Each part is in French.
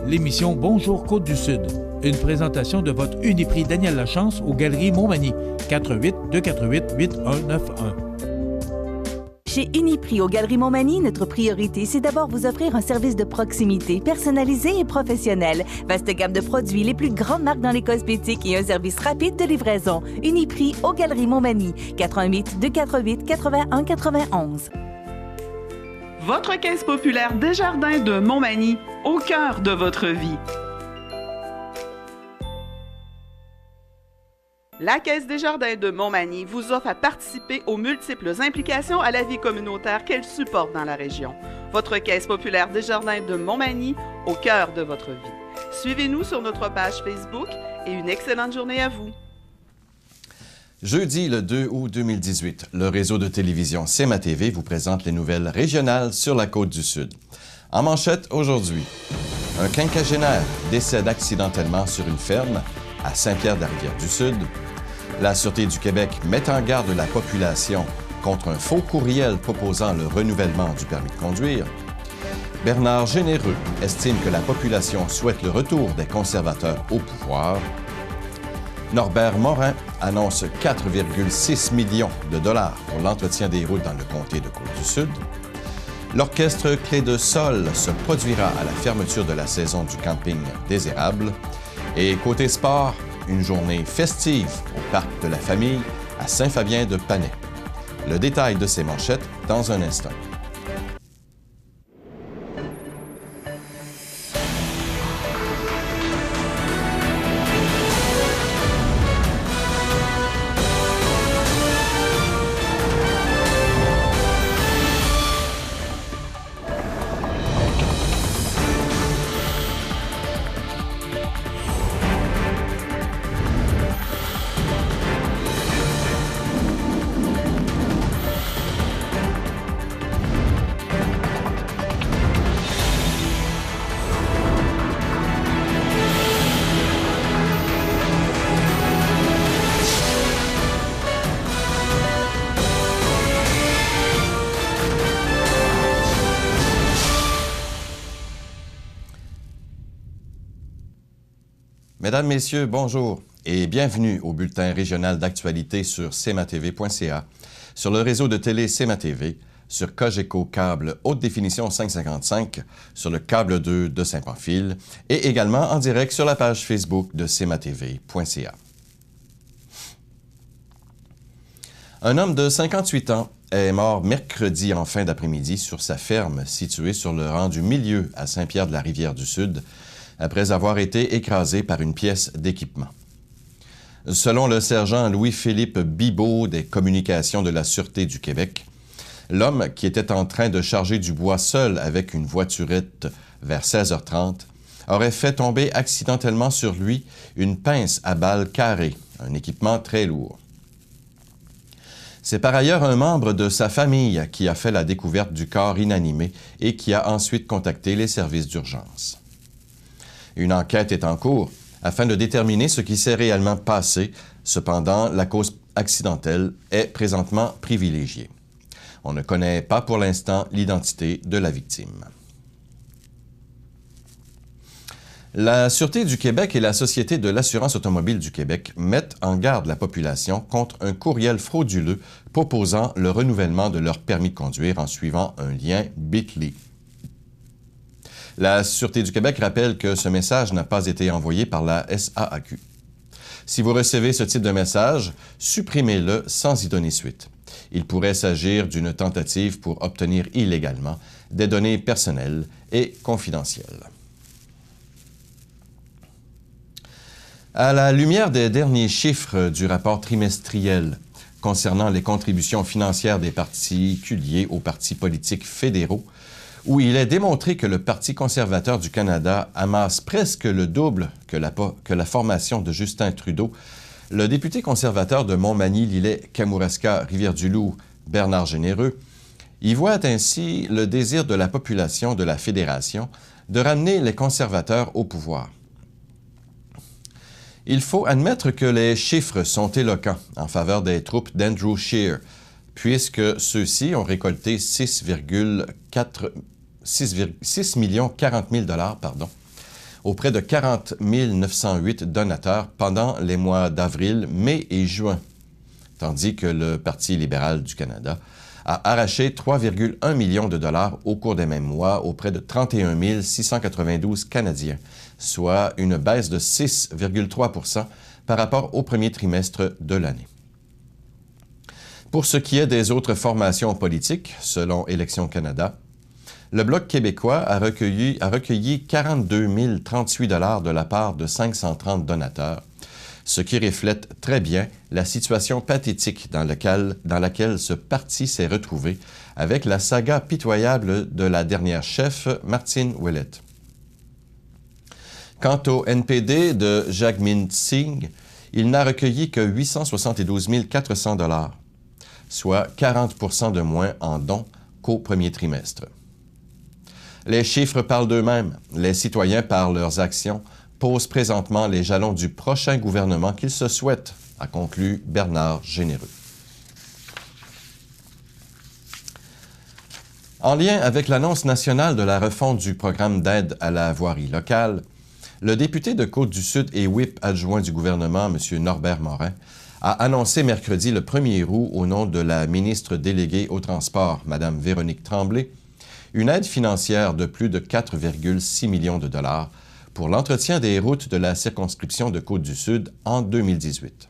l'émission Bonjour Côte-du-Sud. Une présentation de votre Uniprix Daniel Lachance aux Galeries Montmagny. 418-248-8191. Chez Uniprix aux Galeries Montmagny, notre priorité, c'est d'abord vous offrir un service de proximité, personnalisé et professionnel. Vaste gamme de produits, les plus grandes marques dans les cosmétiques et un service rapide de livraison. Uniprix aux Galeries Montmagny. 418-248-8191. Votre caisse populaire Desjardins de Montmagny, au cœur de votre vie. La Caisse Desjardins de Montmagny vous offre à participer aux multiples implications à la vie communautaire qu'elle supporte dans la région. Votre Caisse populaire Desjardins de Montmagny, au cœur de votre vie. Suivez-nous sur notre page Facebook et une excellente journée à vous. Jeudi, le 2 août 2018, le réseau de télévision CMA TV vous présente les nouvelles régionales sur la Côte-du-Sud. En manchette aujourd'hui, un quinquagénaire décède accidentellement sur une ferme à Saint-Pierre-de-la-Rivière-du-Sud. La Sûreté du Québec met en garde la population contre un faux courriel proposant le renouvellement du permis de conduire. Bernard Généreux estime que la population souhaite le retour des conservateurs au pouvoir. Norbert Morin annonce 4,6 millions de dollars pour l'entretien des routes dans le comté de Côte-du-Sud. L'orchestre Clé de Sol se produira à la fermeture de la saison du camping des Érables. Et côté sport, une journée festive au Parc de la Famille à Saint-Fabien-de-Panay. Le détail de ces manchettes dans un instant. Mesdames, Messieurs, bonjour et bienvenue au bulletin régional d'actualité sur cmatv.ca, sur le réseau de télé CMA TV, sur Cogeco Câble Haute Définition 555, sur le câble 2 de Saint-Pamphile et également en direct sur la page Facebook de cmatv.ca. Un homme de 58 ans est mort mercredi en fin d'après-midi sur sa ferme située sur le rang du Milieu à Saint-Pierre-de-la-Rivière-du-Sud, après avoir été écrasé par une pièce d'équipement. Selon le sergent Louis-Philippe Bibeau des communications de la Sûreté du Québec, l'homme qui était en train de charger du bois seul avec une voiturette vers 16h30 aurait fait tomber accidentellement sur lui une pince à balles carrées, un équipement très lourd. C'est par ailleurs un membre de sa famille qui a fait la découverte du corps inanimé et qui a ensuite contacté les services d'urgence. Une enquête est en cours afin de déterminer ce qui s'est réellement passé. Cependant, la cause accidentelle est présentement privilégiée. On ne connaît pas pour l'instant l'identité de la victime. La Sûreté du Québec et la Société de l'assurance automobile du Québec mettent en garde la population contre un courriel frauduleux proposant le renouvellement de leur permis de conduire en suivant un lien Bit.ly. La Sûreté du Québec rappelle que ce message n'a pas été envoyé par la SAAQ. Si vous recevez ce type de message, supprimez-le sans y donner suite. Il pourrait s'agir d'une tentative pour obtenir illégalement des données personnelles et confidentielles. À la lumière des derniers chiffres du rapport trimestriel concernant les contributions financières des particuliers aux partis politiques fédéraux, où il est démontré que le Parti conservateur du Canada amasse presque le double que la formation de Justin Trudeau, le député conservateur de Montmagny-Lillet-Kamouraska-Rivière-du-Loup, Bernard Généreux, y voit ainsi le désir de la population de la Fédération de ramener les conservateurs au pouvoir. Il faut admettre que les chiffres sont éloquents en faveur des troupes d'Andrew Scheer, puisque ceux-ci ont récolté 6 040 000 $ auprès de 40 908 donateurs pendant les mois d'avril, mai et juin, tandis que le Parti libéral du Canada a arraché 3,1 millions de dollars au cours des mêmes mois auprès de 31 692 Canadiens, soit une baisse de 6,3 % par rapport au premier trimestre de l'année. Pour ce qui est des autres formations politiques, selon Élections Canada, le Bloc québécois a recueilli 42 038 $ de la part de 530 donateurs, ce qui reflète très bien la situation pathétique dans laquelle ce parti s'est retrouvé avec la saga pitoyable de la dernière chef, Martine Ouellette. Quant au NPD de Jagmeet Singh, il n'a recueilli que 872 400 $, soit 40 % de moins en dons qu'au premier trimestre. Les chiffres parlent d'eux-mêmes. Les citoyens, par leurs actions, posent présentement les jalons du prochain gouvernement qu'ils se souhaitent, a conclu Bernard Généreux. En lien avec l'annonce nationale de la refonte du programme d'aide à la voirie locale, le député de Côte-du-Sud et whip adjoint du gouvernement, M. Norbert Morin, a annoncé mercredi le 1er août, au nom de la ministre déléguée au transport, Mme Véronique Tremblay, une aide financière de plus de 4,6 millions de dollars pour l'entretien des routes de la circonscription de Côte-du-Sud en 2018.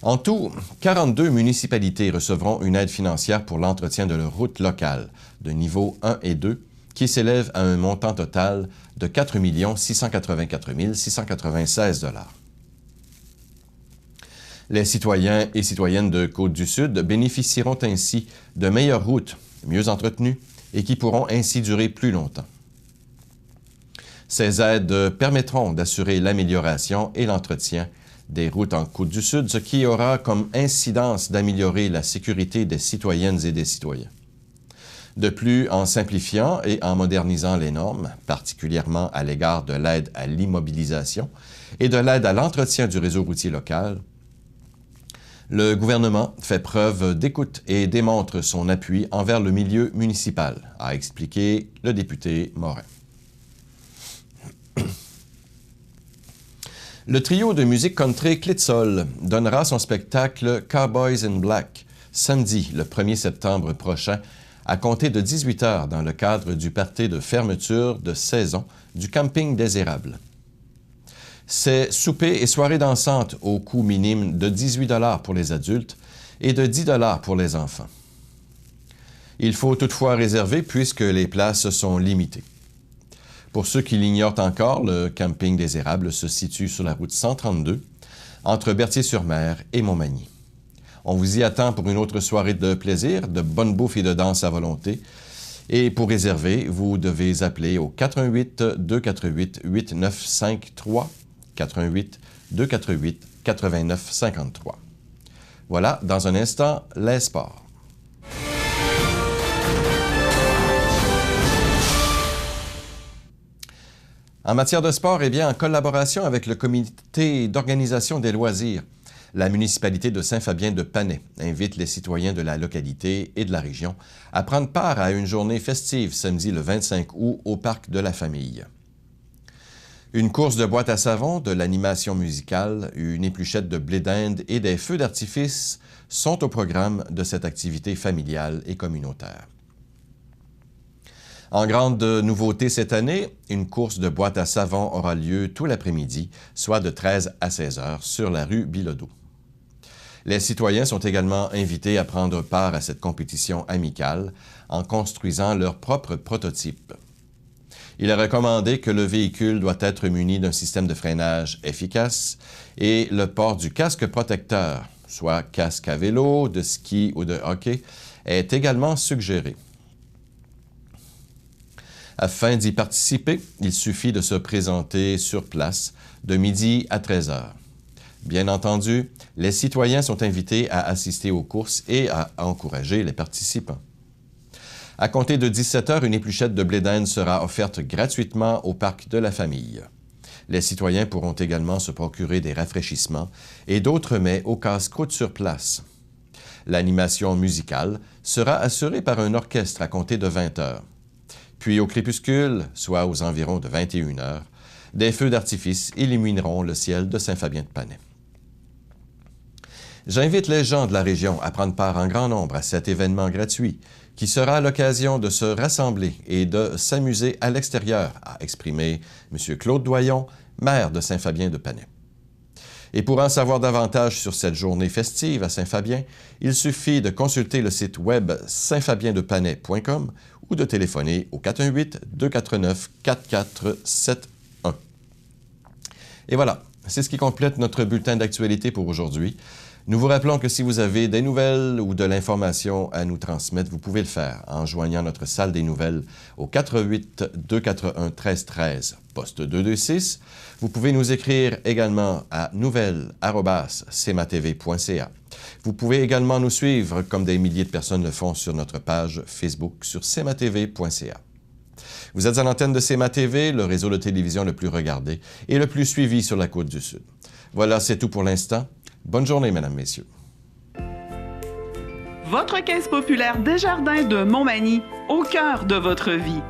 En tout, 42 municipalités recevront une aide financière pour l'entretien de leurs routes locales de niveau 1 et 2, qui s'élève à un montant total de 4 684 696 $. Les citoyens et citoyennes de Côte-du-Sud bénéficieront ainsi de meilleures routes, mieux entretenues et qui pourront ainsi durer plus longtemps. Ces aides permettront d'assurer l'amélioration et l'entretien des routes en Côte-du-Sud, ce qui aura comme incidence d'améliorer la sécurité des citoyennes et des citoyens. De plus, en simplifiant et en modernisant les normes, particulièrement à l'égard de l'aide à l'immobilisation et de l'aide à l'entretien du réseau routier local, le gouvernement fait preuve d'écoute et démontre son appui envers le milieu municipal, a expliqué le député Morin. Le trio de musique country Clé de Sol donnera son spectacle Cowboys in Black samedi, le 1er septembre prochain, à compter de 18 h dans le cadre du party de fermeture de saison du camping des Érables. C'est souper et soirée dansante au coût minime de 18 $ pour les adultes et de 10 $ pour les enfants. Il faut toutefois réserver puisque les places sont limitées. Pour ceux qui l'ignorent encore, le camping des Érables se situe sur la route 132, entre Berthier-sur-Mer et Montmagny. On vous y attend pour une autre soirée de plaisir, de bonne bouffe et de danse à volonté. Et pour réserver, vous devez appeler au 88 248 8953, 88 248 8953. Voilà, dans un instant, les sports. En matière de sport, eh bien, en collaboration avec le comité d'organisation des loisirs, la municipalité de Saint-Fabien-de-Panay invite les citoyens de la localité et de la région à prendre part à une journée festive samedi le 25 août au Parc de la Famille. Une course de boîte à savon, de l'animation musicale, une épluchette de blé d'Inde et des feux d'artifice sont au programme de cette activité familiale et communautaire. En grande nouveauté cette année, une course de boîte à savon aura lieu tout l'après-midi, soit de 13 à 16 heures, sur la rue Bilodeau. Les citoyens sont également invités à prendre part à cette compétition amicale en construisant leur propre prototype. Il est recommandé que le véhicule doit être muni d'un système de freinage efficace et le port du casque protecteur, soit casque à vélo, de ski ou de hockey, est également suggéré. Afin d'y participer, il suffit de se présenter sur place de midi à 13 heures. Bien entendu, les citoyens sont invités à assister aux courses et à encourager les participants. À compter de 17 heures, une épluchette de blé d'Inde sera offerte gratuitement au Parc de la Famille. Les citoyens pourront également se procurer des rafraîchissements et d'autres mets au casse-croûte sur place. L'animation musicale sera assurée par un orchestre à compter de 20 heures. Puis au crépuscule, soit aux environs de 21 heures, des feux d'artifice illumineront le ciel de Saint-Fabien-de-Panay. J'invite les gens de la région à prendre part en grand nombre à cet événement gratuit qui sera l'occasion de se rassembler et de s'amuser à l'extérieur, a exprimé M. Claude Doyon, maire de Saint-Fabien-de-Panay. Et pour en savoir davantage sur cette journée festive à Saint-Fabien, il suffit de consulter le site web saintfabiendepanay.com ou de téléphoner au 418-249-4471. Et voilà, c'est ce qui complète notre bulletin d'actualité pour aujourd'hui. Nous vous rappelons que si vous avez des nouvelles ou de l'information à nous transmettre, vous pouvez le faire en joignant notre salle des nouvelles au 418-241-1313, poste 226. Vous pouvez nous écrire également à nouvelles@cmatv.ca. Vous pouvez également nous suivre, comme des milliers de personnes le font sur notre page Facebook sur cmatv.ca. Vous êtes à l'antenne de CMA-TV, le réseau de télévision le plus regardé et le plus suivi sur la Côte-du-Sud. Voilà, c'est tout pour l'instant. Bonne journée, mesdames, messieurs. Votre caisse populaire Desjardins de Montmagny, au cœur de votre vie.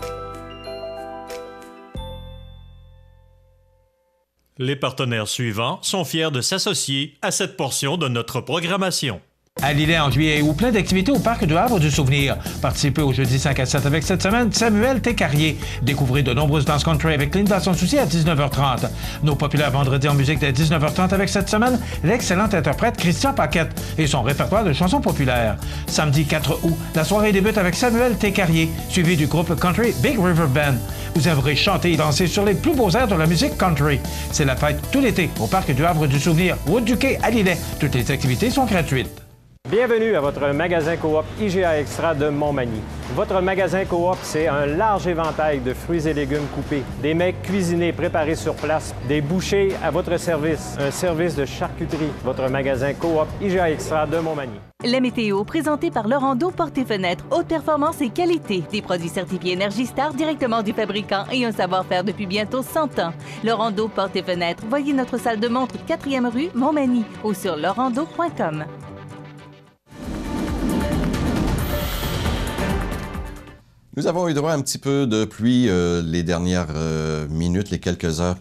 Les partenaires suivants sont fiers de s'associer à cette portion de notre programmation. À Lillet, en juillet et août, plein d'activités au Parc du Havre du Souvenir. Participez au jeudi 5 à 7 avec cette semaine Samuel Técarrier. Découvrez de nombreuses danses country avec Linda Sans Souci à 19h30. Nos populaires vendredis en musique dès 19h30 avec cette semaine l'excellent interprète Christian Paquette et son répertoire de chansons populaires. Samedi 4 août, la soirée débute avec Samuel Técarrier, suivi du groupe country Big River Band. Vous aimerez chanter et danser sur les plus beaux airs de la musique country. C'est la fête tout l'été au Parc du Havre du Souvenir, route du Quai à Lillet. Toutes les activités sont gratuites. Bienvenue à votre magasin Coop IGA Extra de Montmagny. Votre magasin Coop, c'est un large éventail de fruits et légumes coupés, des mets cuisinés préparés sur place, des bouchées à votre service, un service de charcuterie. Votre magasin Coop IGA Extra de Montmagny. La météo, présentée par Laurando Portes et Fenêtres. Haute performance et qualité. Des produits certifiés Énergie Star directement du fabricant et un savoir-faire depuis bientôt 100 ans. Laurando Portes et Fenêtres. Voyez notre salle de montre 4e rue Montmagny ou sur laurando.com. Nous avons eu droit à un petit peu de pluie les dernières minutes, les quelques heures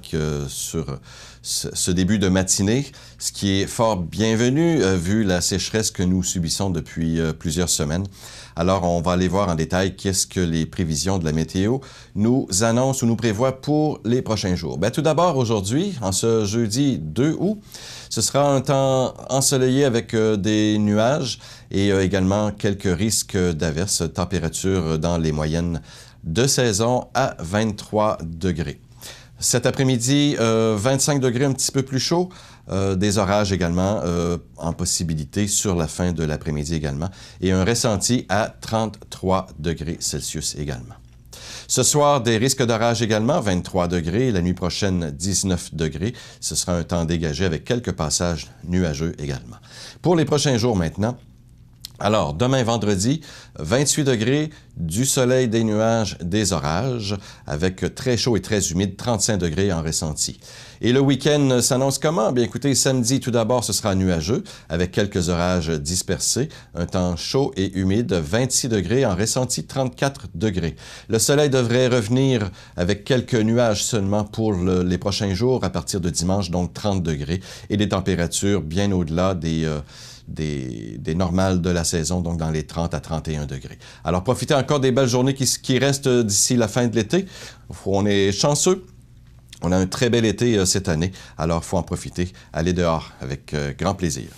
sur ce début de matinée, ce qui est fort bienvenu vu la sécheresse que nous subissons depuis plusieurs semaines. Alors, on va aller voir en détail qu'est-ce que les prévisions de la météo nous annoncent ou nous prévoient pour les prochains jours. Bien, tout d'abord, aujourd'hui, en ce jeudi 2 août, ce sera un temps ensoleillé avec des nuages et également quelques risques d'averses, température dans les moyennes de saison à 23 degrés. Cet après-midi, 25 degrés, un petit peu plus chaud. Des orages également en possibilité sur la fin de l'après-midi également. Et un ressenti à 33 degrés Celsius également. Ce soir, des risques d'orage également, 23 degrés. La nuit prochaine, 19 degrés. Ce sera un temps dégagé avec quelques passages nuageux également. Pour les prochains jours maintenant, alors, demain vendredi, 28 degrés, du soleil, des nuages, des orages, avec très chaud et très humide, 35 degrés en ressenti. Et le week-end s'annonce comment? Bien écoutez, samedi, tout d'abord, ce sera nuageux, avec quelques orages dispersés, un temps chaud et humide, 26 degrés en ressenti, 34 degrés. Le soleil devrait revenir avec quelques nuages seulement pour les prochains jours, à partir de dimanche, donc 30 degrés, et des températures bien au-delà des normales de la saison, donc dans les 30 à 31 degrés. Alors, profitez encore des belles journées qui restent d'ici la fin de l'été. On est chanceux. On a un très bel été cette année. Alors, il faut en profiter. Allez dehors avec grand plaisir.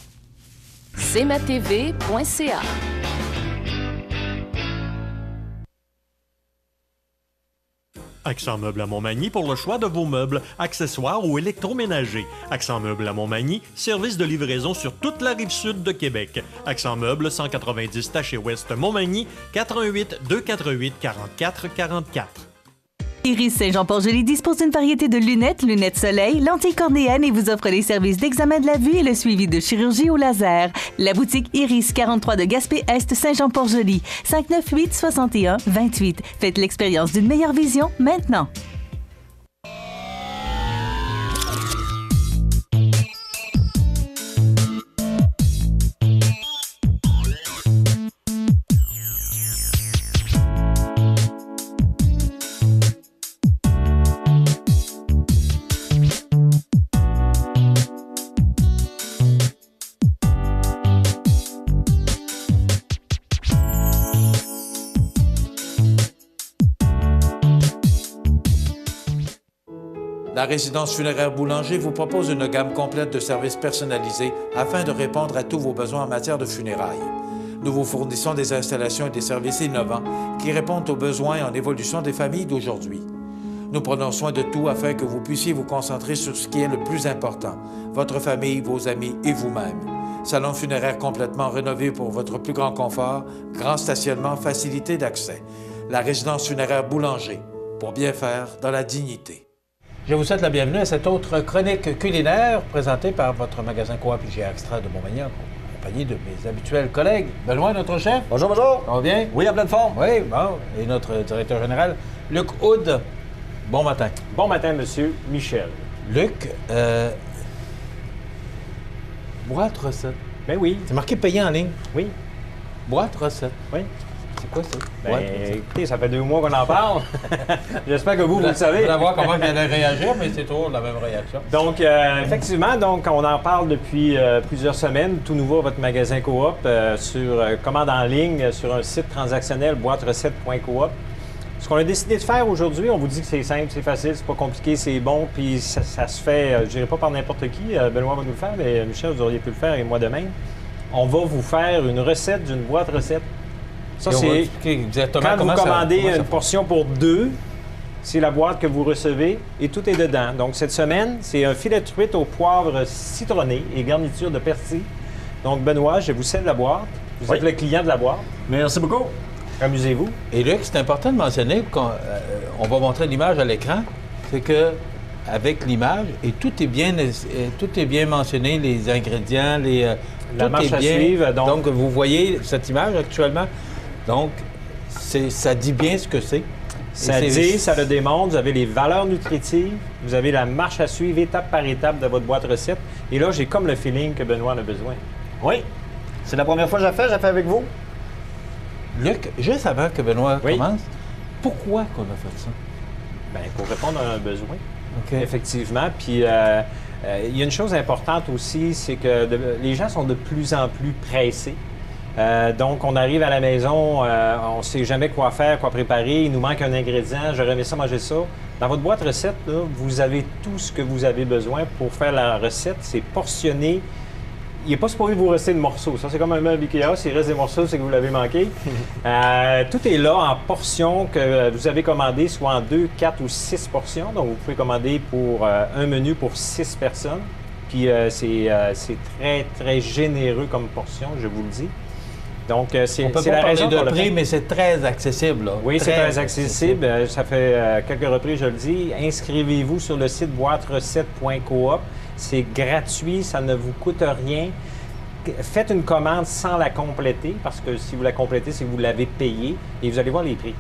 cmatv.ca. Accent Meubles à Montmagny pour le choix de vos meubles, accessoires ou électroménagers. Accent Meubles à Montmagny, service de livraison sur toute la rive sud de Québec. Accent Meubles, 190 Taché Ouest Montmagny, 418-248-4444. Iris Saint-Jean-Port-Joli dispose d'une variété de lunettes soleil, lentilles cornéennes et vous offre les services d'examen de la vue et le suivi de chirurgie au laser. La boutique Iris, 43 de Gaspé-Est, Saint-Jean-Port-Joli, 598-61-28. Faites l'expérience d'une meilleure vision maintenant. La résidence funéraire Boulanger vous propose une gamme complète de services personnalisés afin de répondre à tous vos besoins en matière de funérailles. Nous vous fournissons des installations et des services innovants qui répondent aux besoins en évolution des familles d'aujourd'hui. Nous prenons soin de tout afin que vous puissiez vous concentrer sur ce qui est le plus important, votre famille, vos amis et vous-même. Salon funéraire complètement rénové pour votre plus grand confort, grand stationnement, facilité d'accès. La résidence funéraire Boulanger, pour bien faire dans la dignité. Je vous souhaite la bienvenue à cette autre chronique culinaire présentée par votre magasin Coop IGA Extra de Montmagny, en compagnie de mes habituels collègues. Benoît, notre chef. Bonjour, bonjour. Ça va bien? Oui, en pleine forme. Oui, bon. Et notre directeur général, Luc Houd. Bon matin. Bon matin, monsieur Michel. Luc, boîte recette. Ben oui. C'est marqué payé en ligne. Oui. Boîte recette. Oui. C'est quoi ça? Ben, écoutez, ça fait 2 mois qu'on en parle. J'espère que vous le savez. On va voir comment il allait réagir, mais c'est toujours la même réaction. Donc, effectivement, on en parle depuis plusieurs semaines. Tout nouveau à votre magasin Coop sur commande en ligne sur un site transactionnel boîterecette.coop. Ce qu'on a décidé de faire aujourd'hui, on vous dit que c'est simple, c'est facile, c'est pas compliqué, c'est bon, puis ça se fait, je dirais pas par n'importe qui. Benoît va nous le faire, mais Michel, vous auriez pu le faire et moi de même. On va vous faire une recette d'une boîte recette. Ça, c'est quand vous commandez une portion pour 2, c'est la boîte que vous recevez et tout est dedans. Donc, cette semaine, c'est un filet de truite au poivre citronné et garniture de persil. Donc, Benoît, je vous cède la boîte. Vous êtes le client de la boîte. Merci beaucoup. Amusez-vous. Et Luc, c'est important de mentionner qu'on va montrer l'image à l'écran, c'est que avec l'image, et tout est bien mentionné, les ingrédients, la marche à suivre. Donc, vous voyez cette image actuellement. Donc, ça dit bien ce que c'est. Ça le démontre. Vous avez les valeurs nutritives, vous avez la marche à suivre étape par étape de votre boîte recette. Et là, j'ai comme le feeling que Benoît en a besoin. Oui. C'est la première fois que j'ai fait avec vous. Luc, juste avant que Benoît commence, pourquoi qu'on a fait ça? Bien, pour répondre à un besoin. OK. Effectivement. Puis, il y a une chose importante aussi, c'est que les gens sont de plus en plus pressés. Donc, on arrive à la maison, on ne sait jamais quoi faire, quoi préparer, il nous manque un ingrédient, j'aurais aimé ça manger ça. Dans votre boîte recette, là, vous avez tout ce que vous avez besoin pour faire la recette. C'est portionné. Il n'est pas supposé vous rester de morceaux. Ça, c'est comme un meuble Ikea. S'il reste des morceaux, c'est que vous l'avez manqué. Tout est là en portions que vous avez commandées, soit en 2, 4 ou 6 portions. Donc, vous pouvez commander pour un menu pour 6 personnes. Puis, c'est très, très généreux comme portion, je vous le dis. Donc, c'est la raison de prix, mais c'est très accessible. Là. Oui, c'est très accessible. Ça fait quelques reprises, je le dis. Inscrivez-vous sur le site boîterecette.coop. C'est gratuit, ça ne vous coûte rien. Faites une commande sans la compléter, parce que si vous la complétez, c'est que vous l'avez payée et vous allez voir les prix.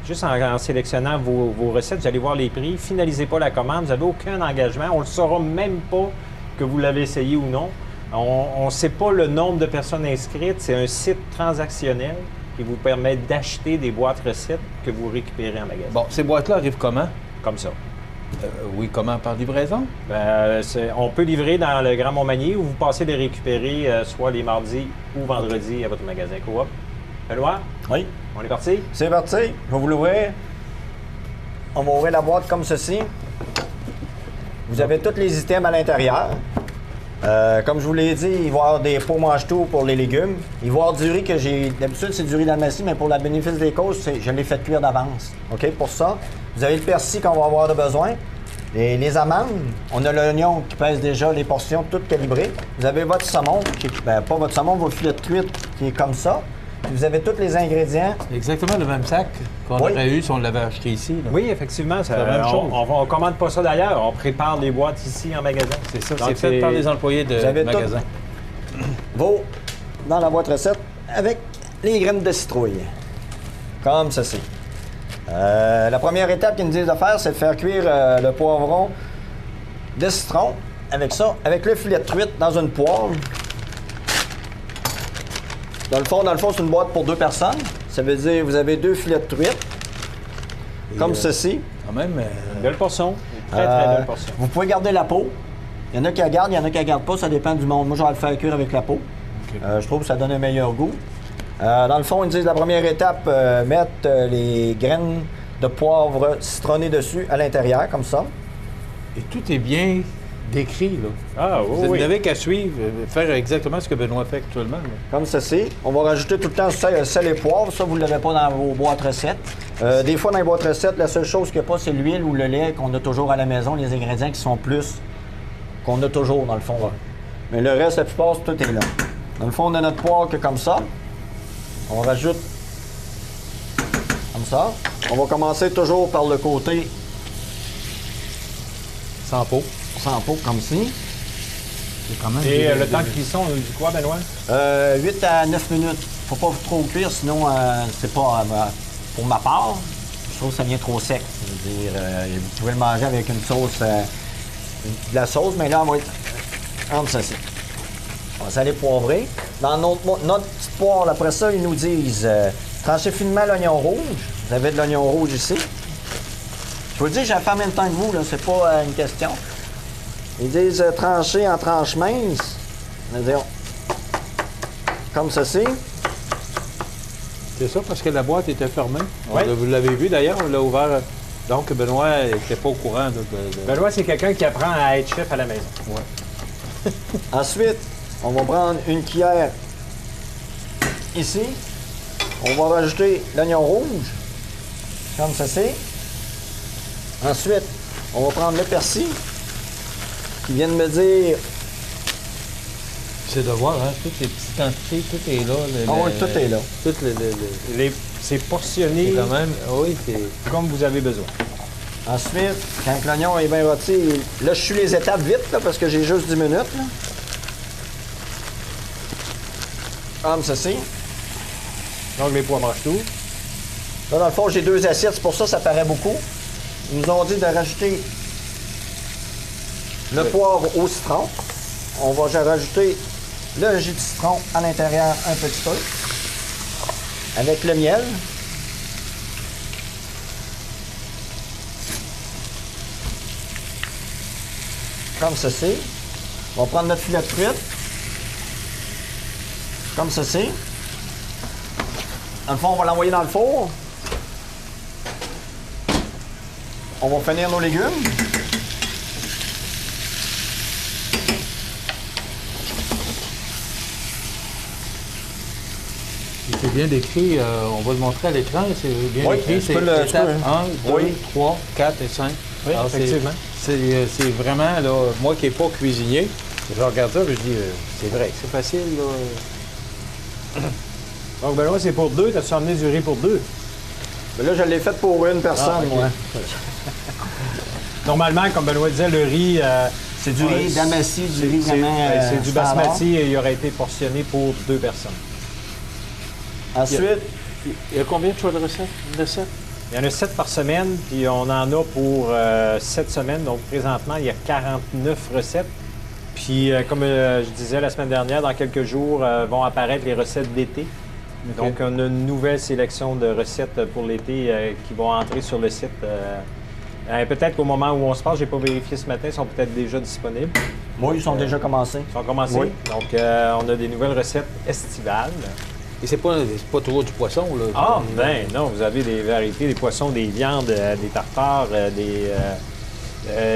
Juste en sélectionnant vos recettes, vous allez voir les prix. Finalisez pas la commande, vous n'avez aucun engagement. On ne le saura même pas que vous l'avez essayé ou non. On ne sait pas le nombre de personnes inscrites. C'est un site transactionnel qui vous permet d'acheter des boîtes recettes que vous récupérez en magasin. Bon, ces boîtes-là arrivent comment? Comme ça. Oui, comment? Par livraison? On peut livrer dans le Grand Montmagny ou vous passez les récupérer soit les mardis ou vendredis à votre magasin Coop. Benoît? Oui. On est parti? C'est parti. Je vais vous l'ouvrir. On va ouvrir la boîte comme ceci. Vous avez tous les items à l'intérieur. Comme je vous l'ai dit, il va y avoir des pots mange-tout pour les légumes. Il va y avoir du riz que j'ai... D'habitude, c'est du riz dalmatie, mais pour le bénéfice des causes, je l'ai fait cuire d'avance. OK? Pour ça, vous avez le persil qu'on va avoir de besoin. Et les amandes, on a l'oignon qui pèse déjà les portions toutes calibrées. Vous avez votre saumon, pas votre saumon, votre filet de truite qui est comme ça. Puis vous avez tous les ingrédients. C'est exactement le même sac qu'on aurait eu si on l'avait acheté ici. Là. Oui, effectivement. C'est la même chose. On ne commande pas ça d'ailleurs. On prépare les boîtes ici en magasin. C'est ça. Donc, c'est fait par les employés de magasin. Vos dans la boîte recette avec les graines de citrouille. Comme ceci. La première étape qu'ils nous disent de faire, c'est de faire cuire le poivron de citron avec ça, avec le filet de truite dans une poêle. Dans le fond, c'est une boîte pour 2 personnes. Ça veut dire que vous avez 2 filets de truite, comme ceci. Quand même... Une belle portion. Une très, très belle portion. Vous pouvez garder la peau. Il y en a qui la gardent, il y en a qui la gardent pas. Ça dépend du monde. Moi, je vais le faire cuire avec la peau. Okay. Je trouve que ça donne un meilleur goût. Dans le fond, ils disent la première étape, mettre les graines de poivre citronnées dessus à l'intérieur, comme ça. Et tout est bien décrit, là. Ah, Vous oui. n'avez qu'à suivre, faire exactement ce que Benoît fait actuellement. là. Comme ceci. On va rajouter tout le temps sel et poivre. Ça, vous ne l'avez pas dans vos boîtes recettes. Des fois, dans les boîtes recettes, la seule chose qu'il n'y a pas, c'est l'huile ou le lait qu'on a toujours à la maison, les ingrédients qui sont plus, qu'on a toujours, dans le fond. Là. Mais le reste, la plupart, tout est là. Dans le fond, on a notre poire que comme ça. On rajoute comme ça. On va commencer toujours par le côté Sans peau. sans peau, comme ci. C'est quand même Et le temps de cuisson, on dit quoi, Benoît? 8 à 9 minutes. Faut pas trop cuire, sinon c'est pas... pour ma part, je trouve que ça vient trop sec. Je veux dire, vous pouvez le manger avec une sauce... de la sauce, mais là, on va être entre ceci. On va saler poivrer. Dans notre petite poire, après ça, ils nous disent tranchez finement l'oignon rouge. Vous avez de l'oignon rouge ici. Je vous le dis, j'ai fait en même temps que vous, là, c'est pas une question. Ils disent trancher en tranches minces. C'est-à-dire, comme ceci. C'est ça, parce que la boîte était fermée. Oui. Vous l'avez vu d'ailleurs, on l'a ouvert. Donc, Benoît n'était pas au courant de... Benoît, c'est quelqu'un qui apprend à être chef à la maison. Ouais. Ensuite, on va prendre une cuillère ici. On va rajouter l'oignon rouge, comme ceci. Ensuite, on va prendre le persil, qui vient de me dire... C'est de voir, hein, toutes les petites quantités, tout est là. Ah oui, tout est là. Tout C'est portionné c'est quand même... Oui, c'est... comme vous avez besoin. Ensuite, quand l'oignon est bien rôti, là, je suis les étapes vite, là, parce que j'ai juste 10 minutes. Là. Comme ceci. Donc, les pois mangent tout. Là, dans le fond, j'ai 2 assiettes, c'est pour ça que ça paraît beaucoup. Ils nous ont dit de rajouter le poivre au citron. On va rajouter le jus de citron à l'intérieur un petit peu. Avec le miel. Comme ceci. On va prendre notre filet de truite. Comme ceci. Dans le fond, on va l'envoyer dans le four. On va finir nos légumes. C'est bien décrit, on va le montrer à l'écran, c'est bien Oui, décrit, tu c'est peux le- tu étape peux, 1, 2, Oui. 3, 4 et 5. Oui, Alors, effectivement. c'est vraiment, là, moi qui n'ai pas cuisiné, je regarde ça et je dis, c'est vrai, c'est facile, là. Donc, Benoît, c'est pour 2. T'as-tu emmené du riz pour 2? Mais là, je l'ai fait pour une personne, Ah, ok. moi. Normalement, comme Benoît disait, le riz... C'est du riz damassi, du riz vraiment... c'est du standard. basmati et il aurait été portionné pour 2 personnes. Ensuite, Il y a combien de choix de recettes? Une recette? Il y en a 7 par semaine, puis on en a pour 7 semaines. Donc, présentement, il y a 49 recettes. Puis, comme je disais la semaine dernière, dans quelques jours, vont apparaître les recettes d'été. OK. Donc, on a une nouvelle sélection de recettes pour l'été qui vont entrer sur le site. Peut-être qu'au moment où on se passe, je n'ai pas vérifié ce matin, ils sont peut-être déjà disponibles. moi, ils sont déjà commencés. Ils sont commencés. Oui. Donc, on a des nouvelles recettes estivales. Et c'est pas toujours du poisson, là. Ah, ben non, vous avez des variétés, des poissons, des viandes, des tartares,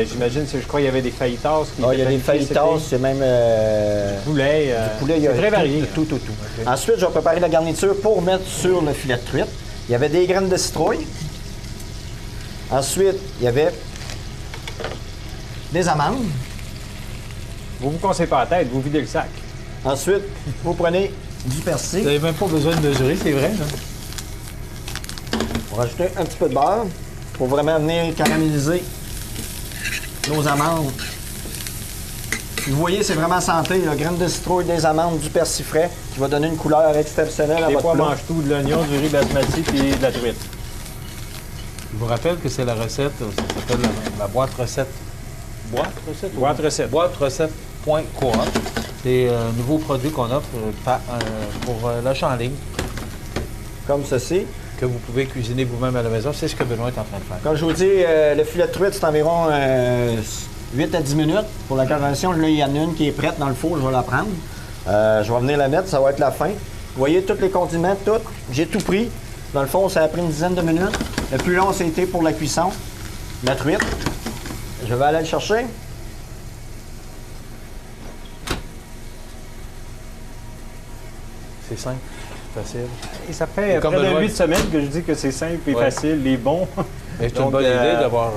j'imagine, je crois qu'il y avait des fajitas. Ah, il y a des fajitas, c'est même... Poulet. poulet, il y a c'est très tout, varié. tout. Ensuite, je vais préparer la garniture pour mettre sur le filet de truite. Il y avait des graines de citrouille. Ensuite, il y avait des amandes. Vous vous conseillez pas la tête, vous videz le sac. Ensuite, vous prenez du Vous persil. n'avez même pas besoin de mesurer, c'est vrai, là. On va rajouter un petit peu de beurre pour vraiment venir caraméliser nos amandes. Vous voyez, c'est vraiment santé. Là. Graines de citrouille, des amandes, du persil frais qui va donner une couleur exceptionnelle à Les votre pois plat. mangent tout, de l'oignon, du riz basmati et de la truite. Je vous rappelle que c'est la recette, ça s'appelle la boîte recette. Boîte recette? Boîte recette. Boîte recette.coop. C'est un nouveau produit qu'on offre pour l'achat en ligne, Comme ceci. que vous pouvez cuisiner vous-même à la maison. C'est ce que Benoît est en train de faire. Comme je vous dis, le filet de truite, c'est environ 8 à 10 minutes. Pour la coloration, là, il y en a une qui est prête dans le four, je vais la prendre. Je vais venir la mettre, ça va être la fin. Vous voyez, tous les condiments, tout. J'ai tout pris. Dans le fond, ça a pris une dizaine de minutes. Le plus long, c'était pour la cuisson. La truite. Je Je vais aller le chercher. C'est simple, facile. Et ça fait comme près de Benoît 8 semaines que je dis que c'est simple et facile, les bons. Mais c'est une Donc, bonne idée d'avoir...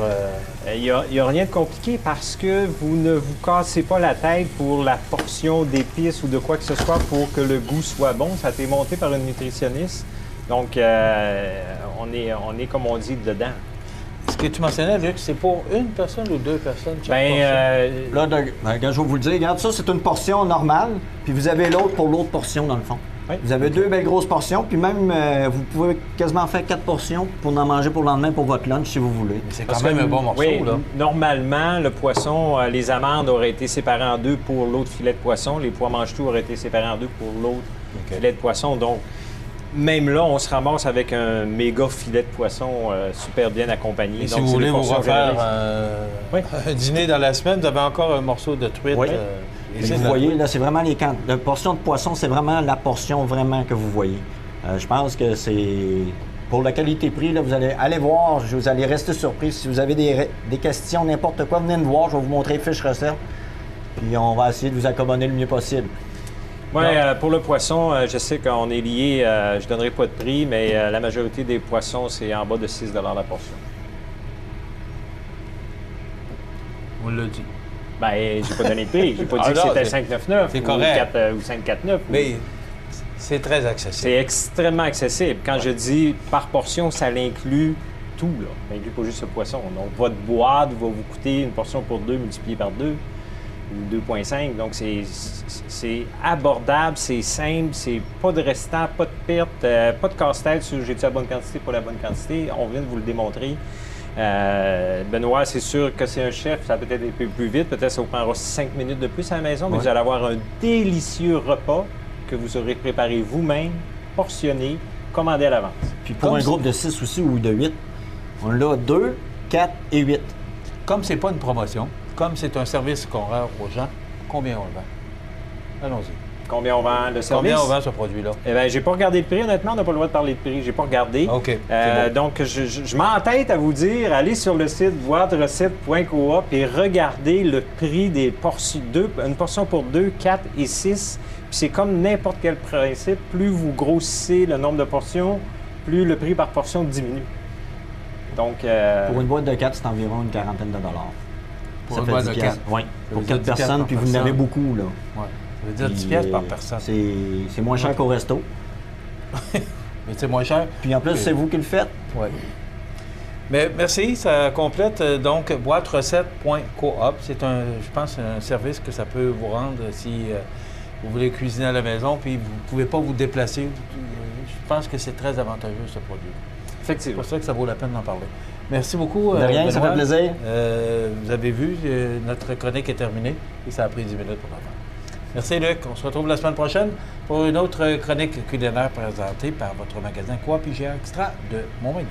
Il n'y a rien de compliqué parce que vous ne vous cassez pas la tête pour la portion d'épices ou de quoi que ce soit pour que le goût soit bon. Ça a été monté par une nutritionniste. Donc, on est, comme on dit, dedans. Ce que tu mentionnais, Luc, c'est pour une personne ou deux personnes? Là, je vais vous le dire. Regarde, ça, c'est une portion normale. Puis vous avez l'autre pour l'autre portion, dans le fond. Oui. Vous avez deux belles grosses portions. Puis même, vous pouvez quasiment faire 4 portions pour en manger pour le lendemain pour votre lunch, si vous voulez. Mais c'est quand même un bon morceau, oui, là. Normalement, le poisson, les amandes auraient été séparées en deux pour l'autre filet de poisson. Les pois mange-tout auraient été séparés en deux pour l'autre filet de poisson. Donc, même là, on se ramasse avec un méga filet de poisson super bien accompagné. Et donc, si vous voulez vous refaire un dîner dans la semaine, vous avez encore un morceau de truite. Oui. Et vous voyez, là, c'est vraiment la portion de poisson, c'est vraiment la portion vraiment que vous voyez. Je pense que c'est... Pour la qualité-prix, là, vous allez aller voir, vous allez rester surpris. Si vous avez des questions, n'importe quoi, venez nous voir, je vais vous montrer les fiches recettes. Puis on va essayer de vous accommoder le mieux possible. Oui, pour le poisson, je sais qu'on est lié, je ne donnerai pas de prix, mais la majorité des poissons, c'est en bas de 6 la portion. On l'a dit. Bien, j'ai pas donné de prix. J'ai pas dit que c'était 5,99 c'est correct. Ou 4,49. Mais c'est très accessible. C'est extrêmement accessible. Quand je dis par portion, ça l'inclut tout, là. Ça inclut pas juste le poisson. Donc, votre boîte va vous coûter une portion pour deux multipliée par 2 ou 2,5. Donc, c'est abordable, c'est simple, c'est pas de restant, pas de perte, pas de casse-tête sur j'ai-tu la bonne quantité, pas la bonne quantité. On vient de vous le démontrer. Benoît, c'est sûr que c'est un chef, ça peut être un peu plus vite, peut-être ça vous prendra 5 minutes de plus à la maison, mais vous allez avoir un délicieux repas que vous aurez préparé vous-même, portionné, commandé à l'avance. Puis pour un groupe de 6 aussi ou de 8, on l'a 2, 4 et 8. Comme c'est pas une promotion, comme c'est un service qu'on rend aux gens, combien on le vend? Allons-y. Combien on vend le service? Combien on vend ce produit-là? Eh bien, j'ai pas regardé le prix, honnêtement, on n'a pas le droit de parler de prix. J'ai pas regardé. OK. Donc, je m'entête à vous dire, allez sur le site boîterecette.coop et regardez le prix des portions. Une portion pour 2, 4 et 6. Puis c'est comme n'importe quel principe. Plus vous grossissez le nombre de portions, plus le prix par portion diminue. Donc, pour une boîte de 4, c'est environ une quarantaine de dollars. Pour une boîte de 4? Oui. Pour 4 personnes, puis vous en avez beaucoup, là. Oui. Ça veut dire 10 pièces par personne. C'est moins cher qu'au resto. Mais c'est moins cher. Puis en plus, c'est vous qui le faites. Oui. Mais merci, ça complète donc boîterecette.coop. C'est je pense, un service que ça peut vous rendre si vous voulez cuisiner à la maison, puis vous ne pouvez pas vous déplacer. Je pense que c'est très avantageux, ce produit. Effectivement. C'est pour ça que ça vaut la peine d'en parler. Merci beaucoup. De rien, ça fait plaisir. Vous avez vu, notre chronique est terminée et ça a pris 10 minutes pour la faire. Merci Luc. On se retrouve la semaine prochaine pour une autre chronique culinaire présentée par votre magasin Coop IGA Extra de Montmagny.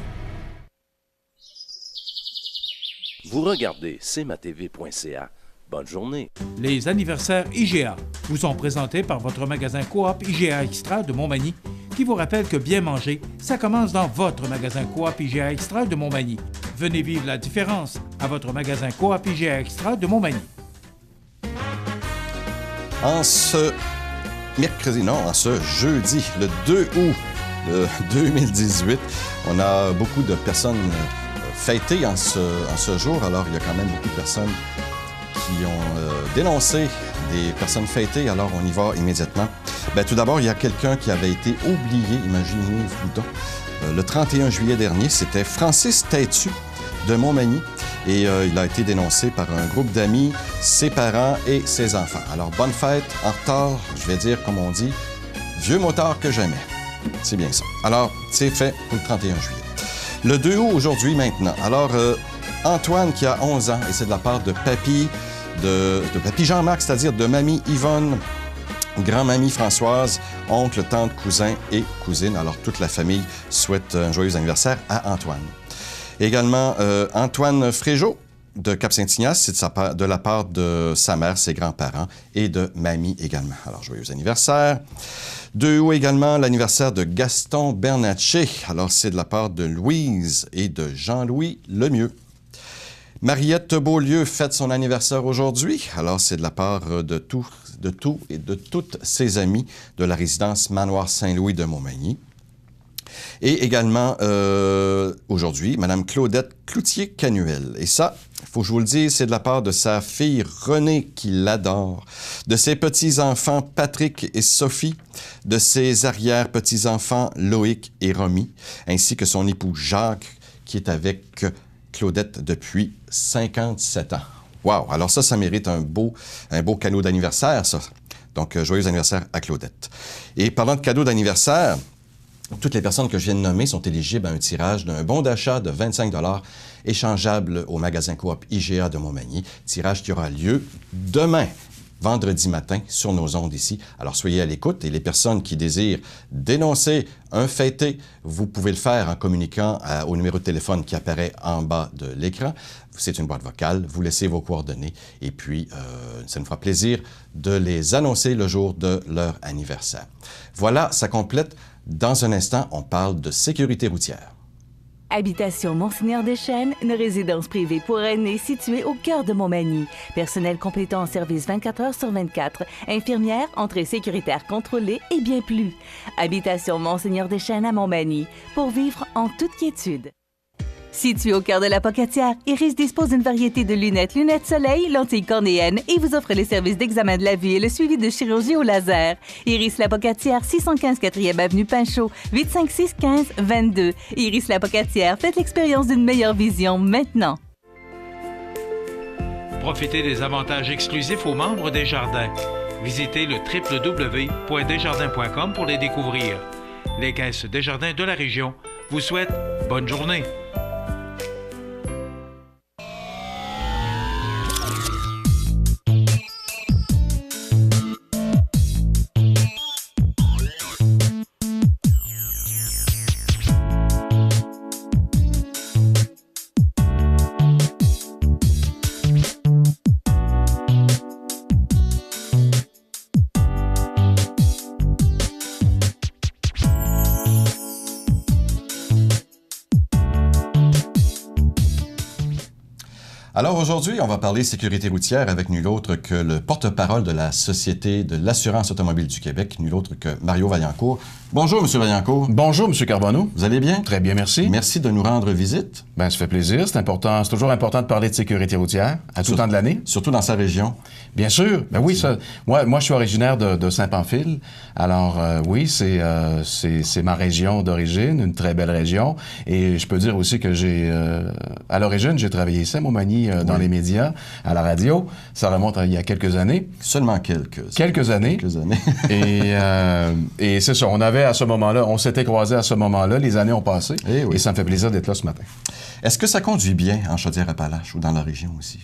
Vous regardez cmatv.ca. Bonne journée. Les anniversaires IGA vous sont présentés par votre magasin Coop IGA Extra de Montmagny, qui vous rappelle que bien manger, ça commence dans votre magasin Coop IGA Extra de Montmagny. Venez vivre la différence à votre magasin Coop IGA Extra de Montmagny. En ce jeudi, le 2 août de 2018, on a beaucoup de personnes fêtées en ce jour. Alors, il y a quand même beaucoup de personnes qui ont dénoncé des personnes fêtées. Alors, on y va immédiatement. Bien, tout d'abord, il y a quelqu'un qui avait été oublié, imaginez-vous donc. Le 31 juillet dernier, c'était Francis Têtu de Montmagny. Et il a été dénoncé par un groupe d'amis, ses parents et ses enfants. Alors, bonne fête, en retard, je vais dire, comme on dit, vieux motard que jamais. C'est bien ça. Alors, c'est fait pour le 31 juillet. Le 2 août, aujourd'hui, maintenant. Alors, Antoine, qui a 11 ans, et c'est de la part de papy, de papy Jean-Marc, c'est-à-dire de mamie Yvonne, grand-mamie Françoise, oncle, tante, cousin et cousine. Alors, toute la famille souhaite un joyeux anniversaire à Antoine. Également, Antoine Fréjot de Cap-Saint-Ignace, c'est de la part de sa mère, ses grands-parents et de mamie également. Alors, joyeux anniversaire. 2 août également, l'anniversaire de Gaston Bernatchez. Alors, c'est de la part de Louise et de Jean-Louis Lemieux. Mariette Beaulieu fête son anniversaire aujourd'hui. Alors, c'est de la part de tout et de toutes ses amies de la résidence Manoir Saint-Louis de Montmagny. Et également, aujourd'hui, Mme Claudette Cloutier-Canuel. Et ça, il faut que je vous le dise, c'est de la part de sa fille Renée qui l'adore, de ses petits-enfants Patrick et Sophie, de ses arrière-petits-enfants Loïc et Romy, ainsi que son époux Jacques, qui est avec Claudette depuis 57 ans. Wow! Alors ça mérite un beau cadeau d'anniversaire, ça. Donc, joyeux anniversaire à Claudette. Et parlant de cadeaux d'anniversaire, toutes les personnes que je viens de nommer sont éligibles à un tirage d'un bon d'achat de 25 $ échangeable au magasin Coop IGA de Montmagny. Tirage qui aura lieu demain, vendredi matin, sur nos ondes ici. Alors, soyez à l'écoute et les personnes qui désirent dénoncer un fêté, vous pouvez le faire en communiquant au numéro de téléphone qui apparaît en bas de l'écran. C'est une boîte vocale, vous laissez vos coordonnées et puis ça nous fera plaisir de les annoncer le jour de leur anniversaire. Voilà, ça complète. Dans un instant, on parle de sécurité routière. Habitation Monseigneur-des-Chênes, une résidence privée pour aînés située au cœur de Montmagny. Personnel complétant en service 24 heures sur 24. Infirmière, entrée sécuritaire contrôlée et bien plus. Habitation Monseigneur-des-Chênes à Montmagny, pour vivre en toute quiétude. Situé au cœur de la Pocatière, Iris dispose d'une variété de lunettes soleil, lentilles cornéennes et vous offre les services d'examen de la vue et le suivi de chirurgie au laser. Iris la Pocatière, 615 4e avenue Pinchot, 856 15 22. Iris la Pocatière, faites l'expérience d'une meilleure vision maintenant. Profitez des avantages exclusifs aux membres des Jardins. Visitez le www.desjardins.com pour les découvrir. Les caisses Desjardins de la région vous souhaitent bonne journée. Alors aujourd'hui, on va parler sécurité routière avec nul autre que le porte-parole de la Société de l'assurance automobile du Québec, nul autre que Mario Vaillancourt. Bonjour, M. Vaillancourt. Bonjour, M. Carbonneau. Vous allez bien? Très bien, merci. Merci de nous rendre visite. Bien, ça fait plaisir. C'est important. C'est toujours important de parler de sécurité routière à tout temps de l'année. Surtout dans sa région. Bien sûr. Ben oui, ça. Moi, je suis originaire de Saint-Pamphile. Alors, oui, c'est ma région d'origine, une très belle région. Et je peux dire aussi que à l'origine, j'ai travaillé ici à Montmagny dans les médias, à la radio. Ça remonte à il y a quelques années. Seulement quelques. Quelques années. Quelques années. et c'est ça. On s'était croisés à ce moment-là. Les années ont passé. Oui. Et ça me fait plaisir d'être là ce matin. Est-ce que ça conduit bien en Chaudière-Appalaches ou dans la région aussi?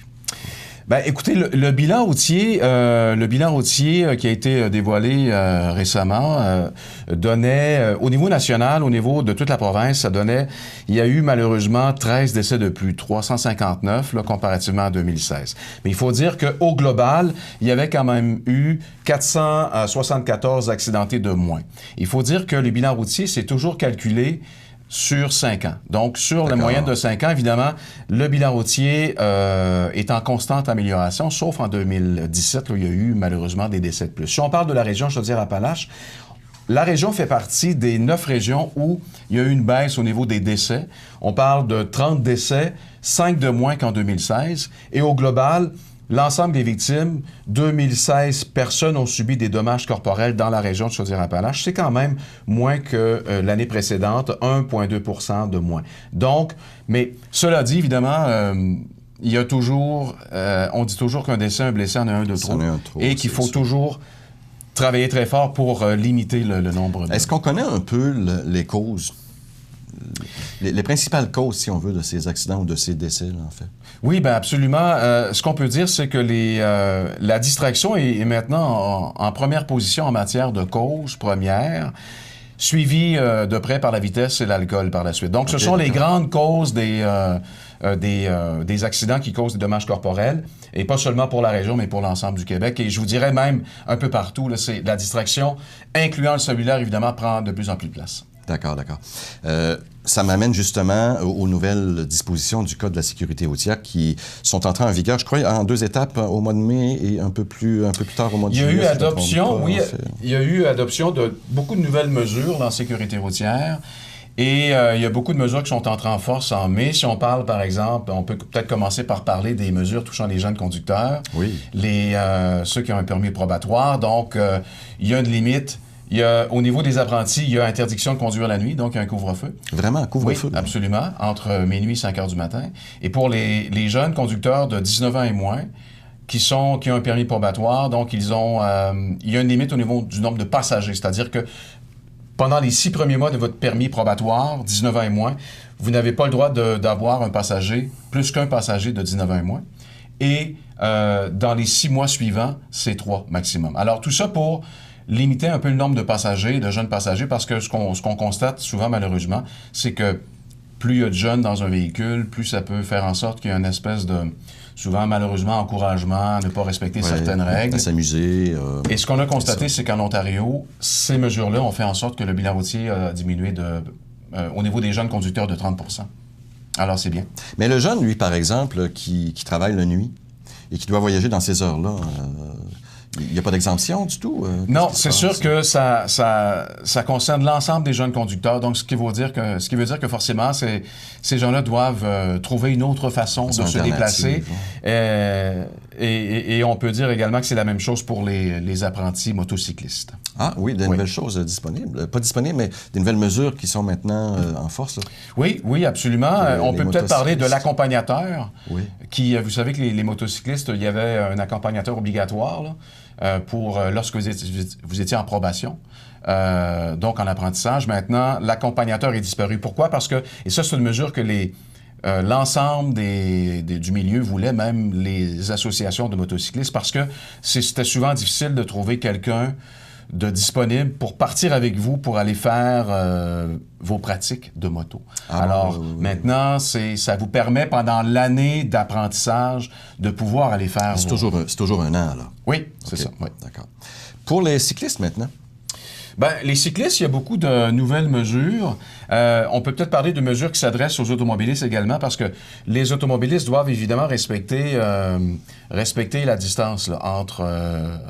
Ben, écoutez, le bilan routier qui a été dévoilé récemment donnait, au niveau national, au niveau de toute la province, il y a eu malheureusement 13 décès de plus, 359 là, comparativement à 2016. Mais il faut dire qu'au global, il y avait quand même eu 474 accidentés de moins. Il faut dire que le bilan routier, c'est toujours calculé sur 5 ans. Donc, sur la moyenne de 5 ans, évidemment, le bilan routier est en constante amélioration, sauf en 2017, là, il y a eu malheureusement des décès de plus. Si on parle de la région Chaudière-Appalaches, la région fait partie des 9 régions où il y a eu une baisse au niveau des décès. On parle de 30 décès, 5 de moins qu'en 2016. Et au global, l'ensemble des victimes, 2016 personnes ont subi des dommages corporels dans la région de Chaudière-Appalaches. C'est quand même moins que l'année précédente, 1,2 % de moins. Donc, mais cela dit, évidemment, il y a toujours, on dit toujours qu'un décès, un blessé en a un de trop, et qu'il faut toujours travailler très fort pour limiter le nombre de... Est-ce qu'on connaît un peu les causes? Les principales causes, si on veut, de ces accidents ou de ces décès, là, en fait? Oui, bien absolument. Ce qu'on peut dire, c'est que la distraction est maintenant en première position en matière de cause première, suivie de près par la vitesse et l'alcool par la suite. Donc, ce sont les grandes causes des accidents qui causent des dommages corporels, et pas seulement pour la région, mais pour l'ensemble du Québec. Et je vous dirais même un peu partout, là, c'est la distraction, incluant le cellulaire, évidemment, prend de plus en plus de place. D'accord. ça m'amène justement aux nouvelles dispositions du Code de la sécurité routière qui sont entrées en vigueur, je crois, en 2 étapes, au mois de mai et un peu plus tard au mois de juillet. Il y a eu adoption de beaucoup de nouvelles mesures dans la sécurité routière. Et il y a beaucoup de mesures qui sont entrées en force en mai. Si on parle, par exemple, on peut peut-être commencer par parler des mesures touchant les jeunes conducteurs, ceux qui ont un permis probatoire. Donc, il y a une limite. Au niveau des apprentis, il y a interdiction de conduire la nuit, donc il y a un couvre-feu. Vraiment, un couvre-feu? Oui, absolument, entre minuit et 5 heures du matin. Et pour les jeunes conducteurs de 19 ans et moins, qui ont un permis probatoire, donc il y a une limite au niveau du nombre de passagers, c'est-à-dire que pendant les 6 premiers mois de votre permis probatoire, 19 ans et moins, vous n'avez pas le droit d'avoir un passager, plus qu'un passager de 19 ans et moins. Et dans les 6 mois suivants, c'est 3 maximum. Alors, tout ça pour limiter un peu le nombre de passagers, de jeunes passagers, parce que ce qu'on constate souvent, malheureusement, c'est que plus il y a de jeunes dans un véhicule, plus ça peut faire en sorte qu'il y a une espèce de, souvent, malheureusement, encouragement à ne pas respecter certaines règles. À s'amuser. Et ce qu'on a constaté, c'est qu'en Ontario, ces mesures-là ont fait en sorte que le bilan routier a diminué au niveau des jeunes conducteurs de 30 %. Alors, c'est bien. Mais le jeune, lui, par exemple, qui travaille la nuit et qui doit voyager dans ces heures-là, il n'y a pas d'exemption du tout? Non, c'est sûr que ça concerne l'ensemble des jeunes conducteurs. Donc, ce qui veut dire que forcément, ces gens-là doivent trouver une autre façon de se déplacer. Et on peut dire également que c'est la même chose pour les apprentis motocyclistes. Ah oui, des nouvelles choses disponibles. Pas disponibles, mais des nouvelles mesures qui sont maintenant en force. Là. Oui, absolument. On peut peut-être parler de l'accompagnateur. Oui. Vous savez que les motocyclistes, il y avait un accompagnateur obligatoire là, lorsque vous étiez en probation. Donc en apprentissage. Maintenant, l'accompagnateur est disparu. Pourquoi? Parce que, et ça c'est une mesure que l'ensemble du milieu voulait, même les associations de motocyclistes, parce que c'était souvent difficile de trouver quelqu'un de disponible pour partir avec vous pour aller faire vos pratiques de moto. Alors, maintenant, ça vous permet, pendant l'année d'apprentissage, de pouvoir aller faire... C'est toujours un an, là? Oui, c'est ça. Oui. D'accord. Pour les cyclistes, maintenant? Bien, les cyclistes, il y a beaucoup de nouvelles mesures. On peut peut-être parler de mesures qui s'adressent aux automobilistes également, parce que les automobilistes doivent évidemment respecter la distance là,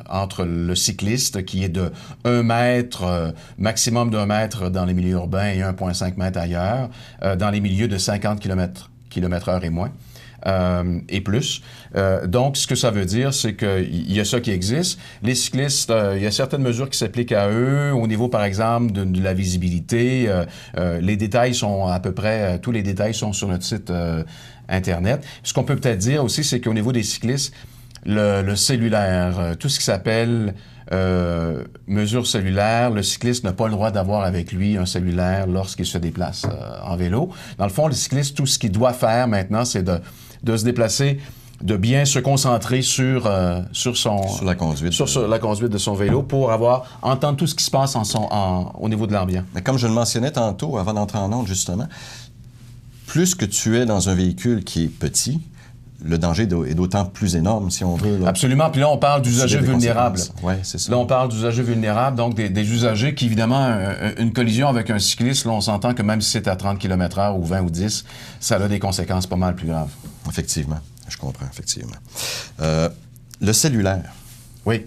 entre le cycliste, qui est de 1 mètre, maximum d'1 mètre dans les milieux urbains et 1,5 mètres ailleurs, dans les milieux de 50 km/h et moins. Et plus. Donc, ce que ça veut dire, c'est qu'il y a ça qui existe. Les cyclistes, il y a certaines mesures qui s'appliquent à eux, au niveau, par exemple, de la visibilité. Les détails sont à peu près... tous les détails sont sur notre site Internet. Ce qu'on peut peut-être dire aussi, c'est qu'au niveau des cyclistes, le cellulaire, tout ce qui s'appelle... mesures cellulaires, le cycliste n'a pas le droit d'avoir avec lui un cellulaire lorsqu'il se déplace en vélo. Dans le fond, le cycliste, tout ce qu'il doit faire maintenant, c'est de se déplacer, de bien se concentrer sur la conduite de son vélo pour entendre tout ce qui se passe au niveau de l'ambiance. Mais comme je le mentionnais tantôt, avant d'entrer en onde, justement, plus que tu es dans un véhicule qui est petit, le danger est d'autant plus énorme, si on veut. Là. Absolument. Puis là, on parle d'usagers vulnérables. Oui, c'est ça. Là, on parle d'usagers vulnérables, donc des usagers qui, évidemment, une collision avec un cycliste, là, on s'entend que même si c'est à 30 km/h ou 20 ou 10, ça a des conséquences pas mal plus graves. Effectivement. Je comprends, effectivement. Le cellulaire. Oui.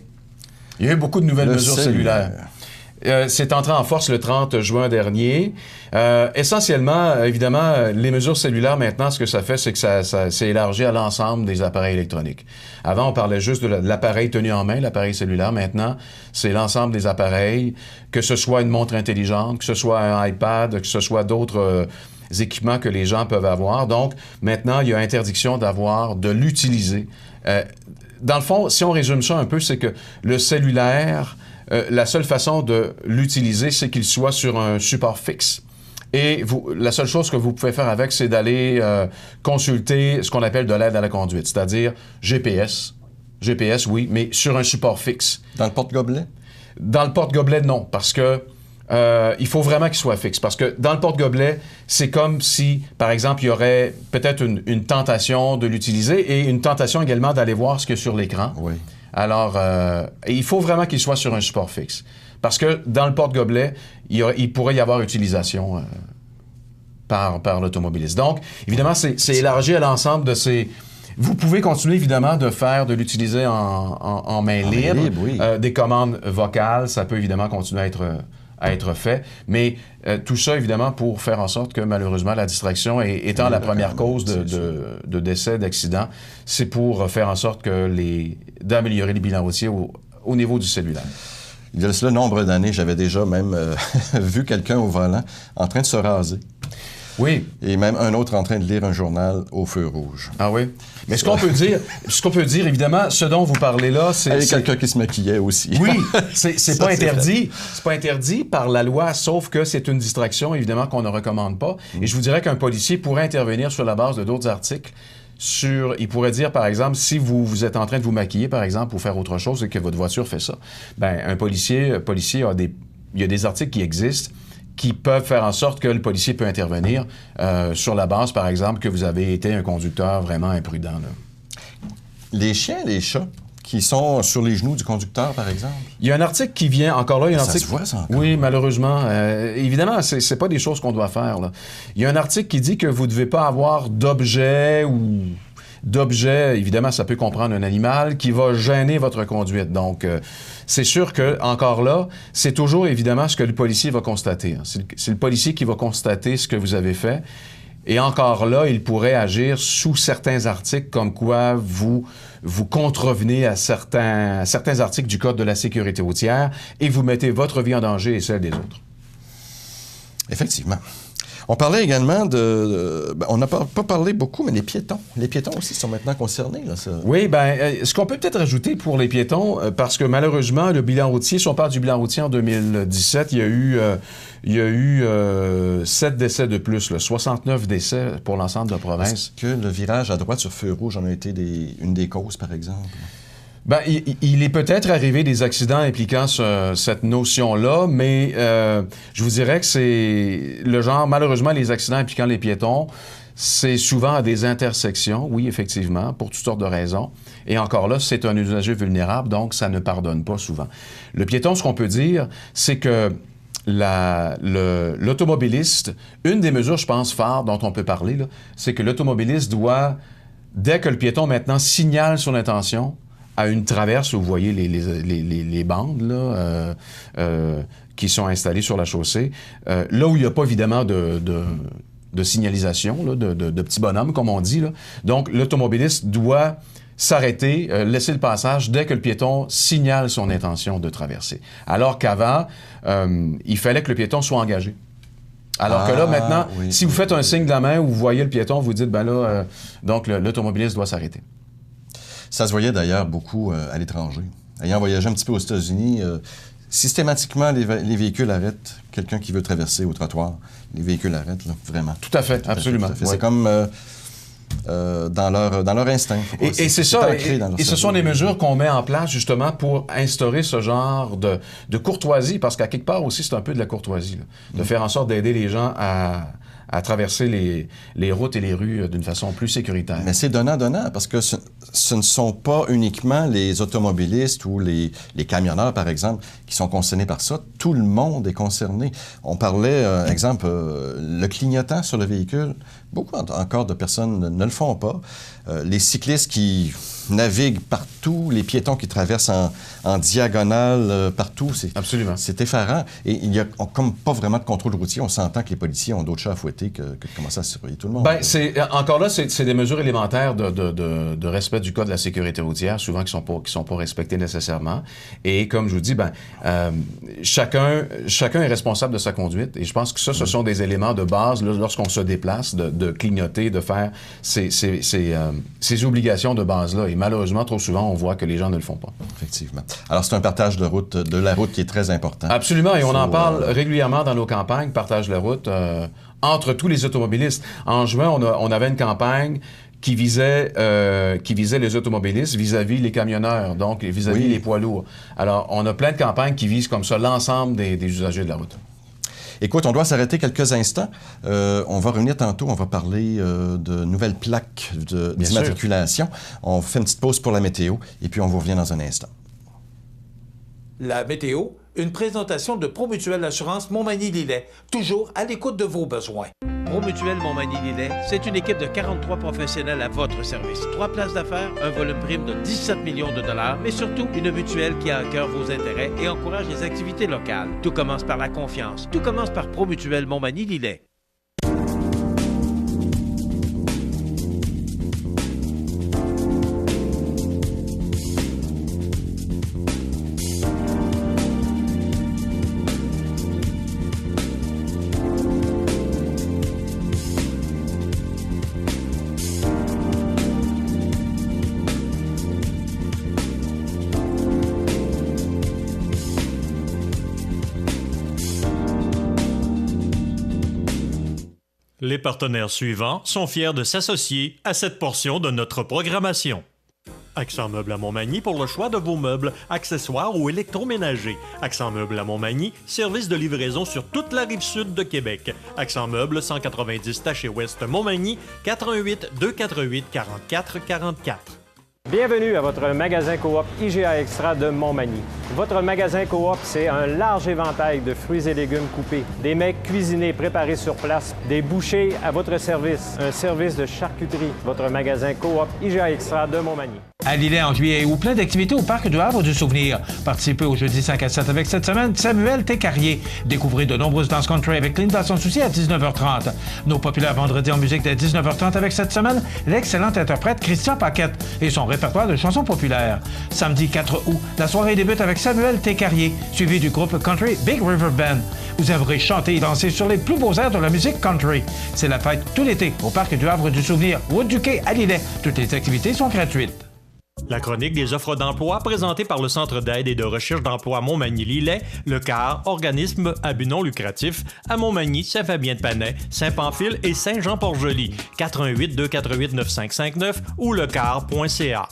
Il y a eu beaucoup de nouvelles mesures cellulaires. C'est entré en force le 30 juin dernier. Essentiellement, évidemment, les mesures cellulaires, maintenant, ce que ça fait, c'est que ça s'est élargi à l'ensemble des appareils électroniques. Avant, on parlait juste de l'appareil tenu en main, l'appareil cellulaire. Maintenant, c'est l'ensemble des appareils, que ce soit une montre intelligente, que ce soit un iPad, que ce soit d'autres équipements que les gens peuvent avoir. Donc, maintenant, il y a interdiction de l'utiliser. Dans le fond, si on résume ça un peu, c'est que le cellulaire... la seule façon de l'utiliser, c'est qu'il soit sur un support fixe. Et la seule chose que vous pouvez faire avec, c'est d'aller consulter ce qu'on appelle de l'aide à la conduite, c'est-à-dire GPS. GPS, oui, mais sur un support fixe. Dans le porte-gobelet? Dans le porte-gobelet, non, parce que il faut vraiment qu'il soit fixe. Parce que dans le porte-gobelet, c'est comme si, par exemple, il y aurait peut-être une tentation de l'utiliser et une tentation également d'aller voir ce qu'il y a sur l'écran. Oui. Alors, il faut vraiment qu'il soit sur un support fixe. Parce que dans le porte-gobelet, il pourrait y avoir utilisation par l'automobiliste. Donc, évidemment, c'est élargi à l'ensemble de ces... Vous pouvez continuer, évidemment, de l'utiliser en main libre. Oui. Des commandes vocales, ça peut évidemment continuer à être fait. Mais tout ça, évidemment, pour faire en sorte que, malheureusement, la distraction étant la première cause de décès, d'accident, c'est pour faire en sorte d'améliorer les bilans routiers au niveau du cellulaire. Il y a cela nombre d'années, j'avais déjà même vu quelqu'un au volant en train de se raser. Oui. Et même un autre en train de lire un journal au feu rouge. Ah oui? Mais ce qu'on peut dire, évidemment, ce dont vous parlez là, c'est... Il y a quelqu'un qui se maquillait aussi. Oui, c'est pas interdit. C'est pas interdit par la loi, sauf que c'est une distraction, évidemment, qu'on ne recommande pas. Et je vous dirais qu'un policier pourrait intervenir sur la base de d'autres articles. Il pourrait dire, par exemple, si vous êtes en train de vous maquiller, par exemple, ou faire autre chose et que votre voiture fait ça, ben un policier il y a des articles qui existent qui peuvent faire en sorte que le policier peut intervenir sur la base, par exemple, que vous avez été un conducteur vraiment imprudent. Là. Les chiens, les chats, qui sont sur les genoux du conducteur, par exemple? Il y a un article qui vient, encore là, il y a un article... Ça se voit, ça, encore? Oui, malheureusement. Évidemment, c'est pas des choses qu'on doit faire, là. Il y a un article qui dit que vous devez pas avoir d'objet ou... d'objet, évidemment, ça peut comprendre un animal, qui va gêner votre conduite. Donc, c'est sûr que, encore là, c'est toujours, évidemment, ce que le policier va constater. Hein. C'est le policier qui va constater ce que vous avez fait. Et encore là, il pourrait agir sous certains articles, comme quoi vous contrevenez à certains articles du Code de la sécurité routière et vous mettez votre vie en danger et celle des autres. Effectivement. On parlait également on n'a pas parlé beaucoup, mais les piétons. Les piétons aussi sont maintenant concernés. Là, ça. Oui, ce qu'on peut peut-être rajouter pour les piétons, parce que malheureusement, le bilan routier, si on parle du bilan routier en 2017, il y a eu 7 décès de plus, là, 69 décès pour l'ensemble de la province. Est-ce que le virage à droite sur feu rouge en a été une des causes, par exemple? Il est peut-être arrivé des accidents impliquant cette notion-là, mais je vous dirais que c'est le genre, malheureusement, les accidents impliquant les piétons, c'est souvent à des intersections, oui, effectivement, pour toutes sortes de raisons. Et encore là, c'est un usager vulnérable, donc ça ne pardonne pas souvent. Le piéton, ce qu'on peut dire, c'est que l'automobiliste, une des mesures, je pense, phares dont on peut parler, là, c'est que l'automobiliste doit, dès que le piéton maintenant signale son intention, à une traverse où vous voyez les bandes là, qui sont installées sur la chaussée, là où il n'y a pas évidemment de signalisation, là, de petits bonhommes, comme on dit. Là. Donc, l'automobiliste doit s'arrêter, laisser le passage dès que le piéton signale son intention de traverser. Alors qu'avant, il fallait que le piéton soit engagé. Alors que là, maintenant, si vous faites un signe de la main ou vous voyez le piéton, vous dites, donc l'automobiliste doit s'arrêter. Ça se voyait d'ailleurs beaucoup à l'étranger. Ayant voyagé un petit peu aux États-Unis, systématiquement, les véhicules arrêtent. Quelqu'un qui veut traverser au trottoir, les véhicules arrêtent, là, vraiment. Tout à fait, absolument. Tout à fait. C'est comme dans leur instinct. Et c'est ça, et ce sont des mesures qu'on met en place justement pour instaurer ce genre de courtoisie, parce qu'à quelque part aussi, c'est un peu de la courtoisie, là, de faire en sorte d'aider les gens à traverser les routes et les rues d'une façon plus sécuritaire. Mais c'est donnant-donnant, parce que ce ne sont pas uniquement les automobilistes ou les camionneurs, par exemple, qui sont concernés par ça. Tout le monde est concerné. On parlait, exemple, le clignotant sur le véhicule. Beaucoup encore de personnes ne le font pas. Les cyclistes qui naviguent partout, les piétons qui traversent en diagonale partout. Absolument. C'est effarant. Et il n'y a comme pas vraiment de contrôle routier. On s'entend que les policiers ont d'autres chats à fouetter que de commencer à surveiller tout le monde. Encore là, c'est des mesures élémentaires de respect du Code de la sécurité routière, souvent qui sont pas respectées nécessairement. Et comme je vous dis, chacun est responsable de sa conduite. Et je pense que ce sont des éléments de base lorsqu'on se déplace, de clignoter, de faire ces obligations de base-là. Et malheureusement, trop souvent, on voit que les gens ne le font pas. Effectivement. Alors, c'est un partage de la route qui est très important. Absolument, et on en parle régulièrement dans nos campagnes, partage de la route, entre tous les automobilistes. En juin, on avait une campagne qui visait les automobilistes vis-à-vis les camionneurs, donc vis-à-vis les poids lourds. Alors, on a plein de campagnes qui visent comme ça l'ensemble des usagers de la route. Écoute, on doit s'arrêter quelques instants. On va revenir tantôt, on va parler de nouvelles plaques d'immatriculation. On fait une petite pause pour la météo et puis on vous revient dans un instant. La météo une présentation de Promutuelle Assurance Montmagny-Lillet, toujours à l'écoute de vos besoins. Promutuelle Montmagny-Lillet, c'est une équipe de 43 professionnels à votre service. 3 places d'affaires, un volume prime de 17 millions de dollars, mais surtout une mutuelle qui a à cœur vos intérêts et encourage les activités locales. Tout commence par la confiance. Tout commence par Promutuelle Montmagny-Lillet. Les partenaires suivants sont fiers de s'associer à cette portion de notre programmation. Accent Meubles à Montmagny pour le choix de vos meubles, accessoires ou électroménagers. Accent Meubles à Montmagny, service de livraison sur toute la rive sud de Québec. Accent Meubles, 190 Taché Ouest Montmagny, 418 248 44 44. Bienvenue à votre magasin Coop IGA Extra de Montmagny. Votre magasin Coop, c'est un large éventail de fruits et légumes coupés, des mets cuisinés préparés sur place, des bouchées à votre service, un service de charcuterie. Votre magasin Coop IGA Extra de Montmagny. À Lillet, en juillet et août, plein d'activités au Parc du Havre du Souvenir. Participez au jeudi 5 à 7 avec cette semaine Samuel T. Carrier. Découvrez de nombreuses danses country avec Linda Son Souci à 19h30. Nos populaires vendredis en musique dès 19h30 avec cette semaine l'excellent interprète Christian Paquette et son répertoire de chansons populaires. Samedi 4 août, la soirée débute avec Samuel T. Carrier, suivi du groupe country Big River Band. Vous aimerez chanter et danser sur les plus beaux airs de la musique country. C'est la fête tout l'été au Parc du Havre du Souvenir, route du Quai à Lillet. Toutes les activités sont gratuites. La chronique des offres d'emploi présentée par le Centre d'aide et de recherche d'emploi Montmagny-Lillet, le CAR, organisme à but non lucratif, à Montmagny, Saint-Fabien-de-Panay, Saint-Pamphile et Saint-Jean-Port-Joli, 418 248 9559 ou lecar.ca.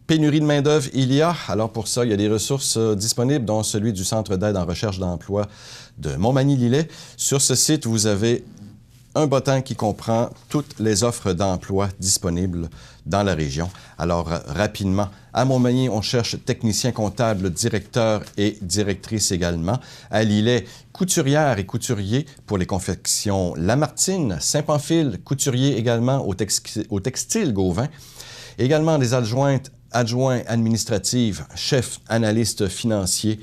Pénurie de main-d'œuvre, il y a. Alors pour ça, il y a des ressources disponibles, dont celui du Centre d'aide en recherche d'emploi de Montmagny-Lillet. Sur ce site, vous avez un bottin qui comprend toutes les offres d'emploi disponibles dans la région. Alors, rapidement, à Montmagny, on cherche technicien comptable, directeur et directrice également. À Lillet, couturière et couturier pour les confections Lamartine. Saint-Pamphile, couturier également au textile Gauvin. Également des adjoints administratifs, chef analyste financier,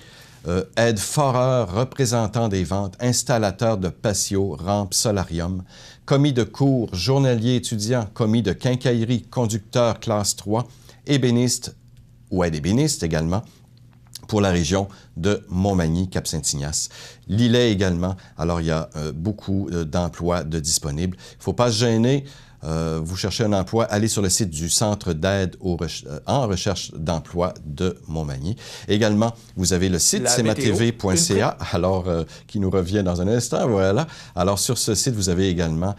aide foreur, représentant des ventes, installateur de patio, rampe, solarium, commis de cours, journalier étudiant, commis de quincaillerie, conducteur classe 3, ébéniste ou aide-ébéniste également pour la région de Montmagny, Cap-Saint-Ignace. Lillet également. Alors, il y a beaucoup d'emplois disponibles. Il ne faut pas se gêner. Vous cherchez un emploi, allez sur le site du Centre d'aide en recherche d'emploi de Montmagny. Également, vous avez le site cmatv.ca, alors qui nous revient dans un instant, voilà. Alors, sur ce site, vous avez également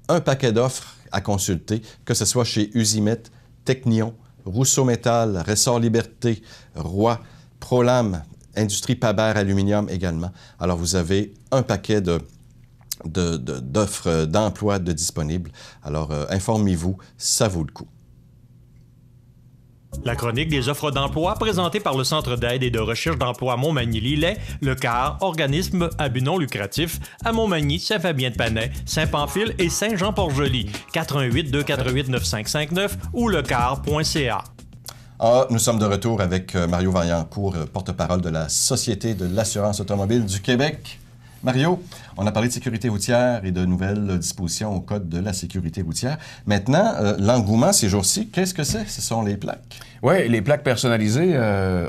un paquet d'offres à consulter, que ce soit chez Usimet, Technion, Rousseau Métal, Ressort Liberté, Roy, Prolam, Industrie Pabert Aluminium également. Alors, vous avez un paquet d'offres d'emploi disponibles. Alors, informez-vous, ça vaut le coup. La chronique des offres d'emploi présentée par le Centre d'aide et de recherche d'emploi Montmagny-Lillet, le CAR, organisme à but non lucratif, à Montmagny, Saint-Fabien-de-Panay, Saint-Pamphile et Saint-Jean-Port-Joli, 418 248 9559 ou lecar.ca. Nous sommes de retour avec Mario Vaillancourt, porte-parole de la Société de l'assurance automobile du Québec. Mario, on a parlé de sécurité routière et de nouvelles dispositions au Code de la sécurité routière. Maintenant, l'engouement ces jours-ci, qu'est-ce que c'est? Ce sont les plaques. Oui, les plaques personnalisées,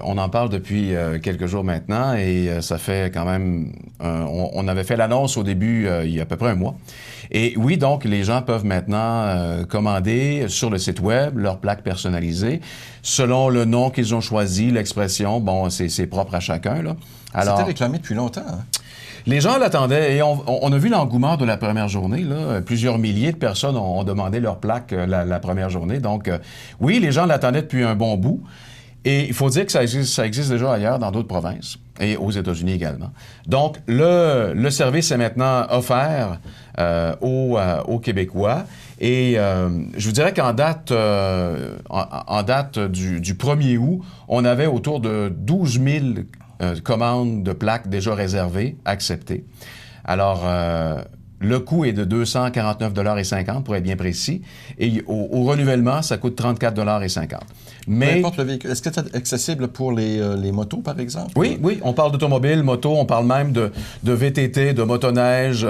on en parle depuis quelques jours maintenant et ça fait quand même... on avait fait l'annonce au début, il y a à peu près un mois. Et oui, donc, les gens peuvent maintenant commander sur le site web leurs plaques personnalisées selon le nom qu'ils ont choisi, l'expression. Bon, c'est propre à chacun, là. Alors, c'était réclamé depuis longtemps, hein? Les gens l'attendaient et on a vu l'engouement de la première journée. Là. Plusieurs milliers de personnes ont demandé leur plaque la première journée. Donc, oui, les gens l'attendaient depuis un bon bout. Et il faut dire que ça existe déjà ailleurs, dans d'autres provinces, et aux États-Unis également. Donc, le service est maintenant offert aux Québécois. Et je vous dirais qu'en date, du 1er août, on avait autour de 12 000 commandes de plaques déjà réservées, acceptées. Alors, le coût est de 249,50 $ pour être bien précis. Et au renouvellement, ça coûte 34,50 $. Mais peu importe le véhicule. Est-ce que c'est accessible pour les motos, par exemple? Oui, oui. On parle d'automobile, moto, on parle même de VTT, de motoneige.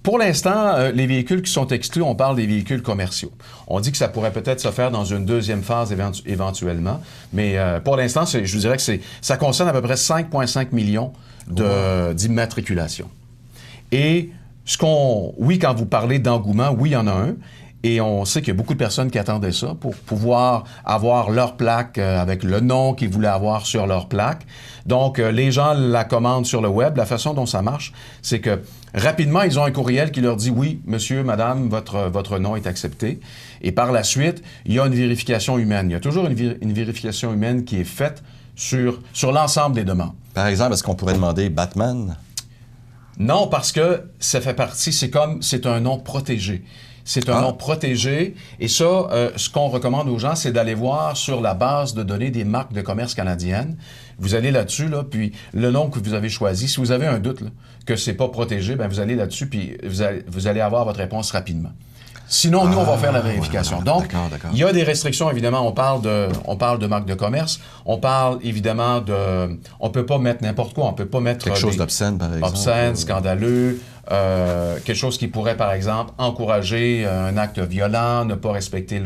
Pour l'instant, les véhicules qui sont exclus, on parle des véhicules commerciaux. On dit que ça pourrait peut-être se faire dans une deuxième phase éventuellement. Mais pour l'instant, je vous dirais que ça concerne à peu près 5,5 millions d'immatriculations. Et oui, quand vous parlez d'engouement, oui, il y en a un. Et on sait qu'il y a beaucoup de personnes qui attendaient ça pour pouvoir avoir leur plaque avec le nom qu'ils voulaient avoir sur leur plaque. Donc, les gens la commandent sur le web. La façon dont ça marche, c'est que rapidement, ils ont un courriel qui leur dit « Oui, monsieur, madame, votre nom est accepté. » Et par la suite, il y a une vérification humaine. Il y a toujours une vérification humaine qui est faite sur l'ensemble des demandes. Par exemple, est-ce qu'on pourrait demander Batman? Non, parce que ça fait partie, c'est un nom protégé. C'est un nom protégé. Et ça, ce qu'on recommande aux gens, c'est d'aller voir sur la base de données des marques de commerce canadiennes. Vous allez là-dessus, là, puis le nom que vous avez choisi, si vous avez un doute là, que c'est pas protégé, bien, vous allez là-dessus, puis vous allez avoir votre réponse rapidement. Sinon, nous, on va faire la vérification. Ouais, Donc, d'accord. il y a des restrictions, évidemment. On parle de marques de commerce. On parle, évidemment, on peut pas mettre n'importe quoi. On peut pas mettre... Quelque chose d'obscène, par exemple. Obscène, scandaleux. Quelque chose qui pourrait, par exemple, encourager un acte violent, ne pas respecter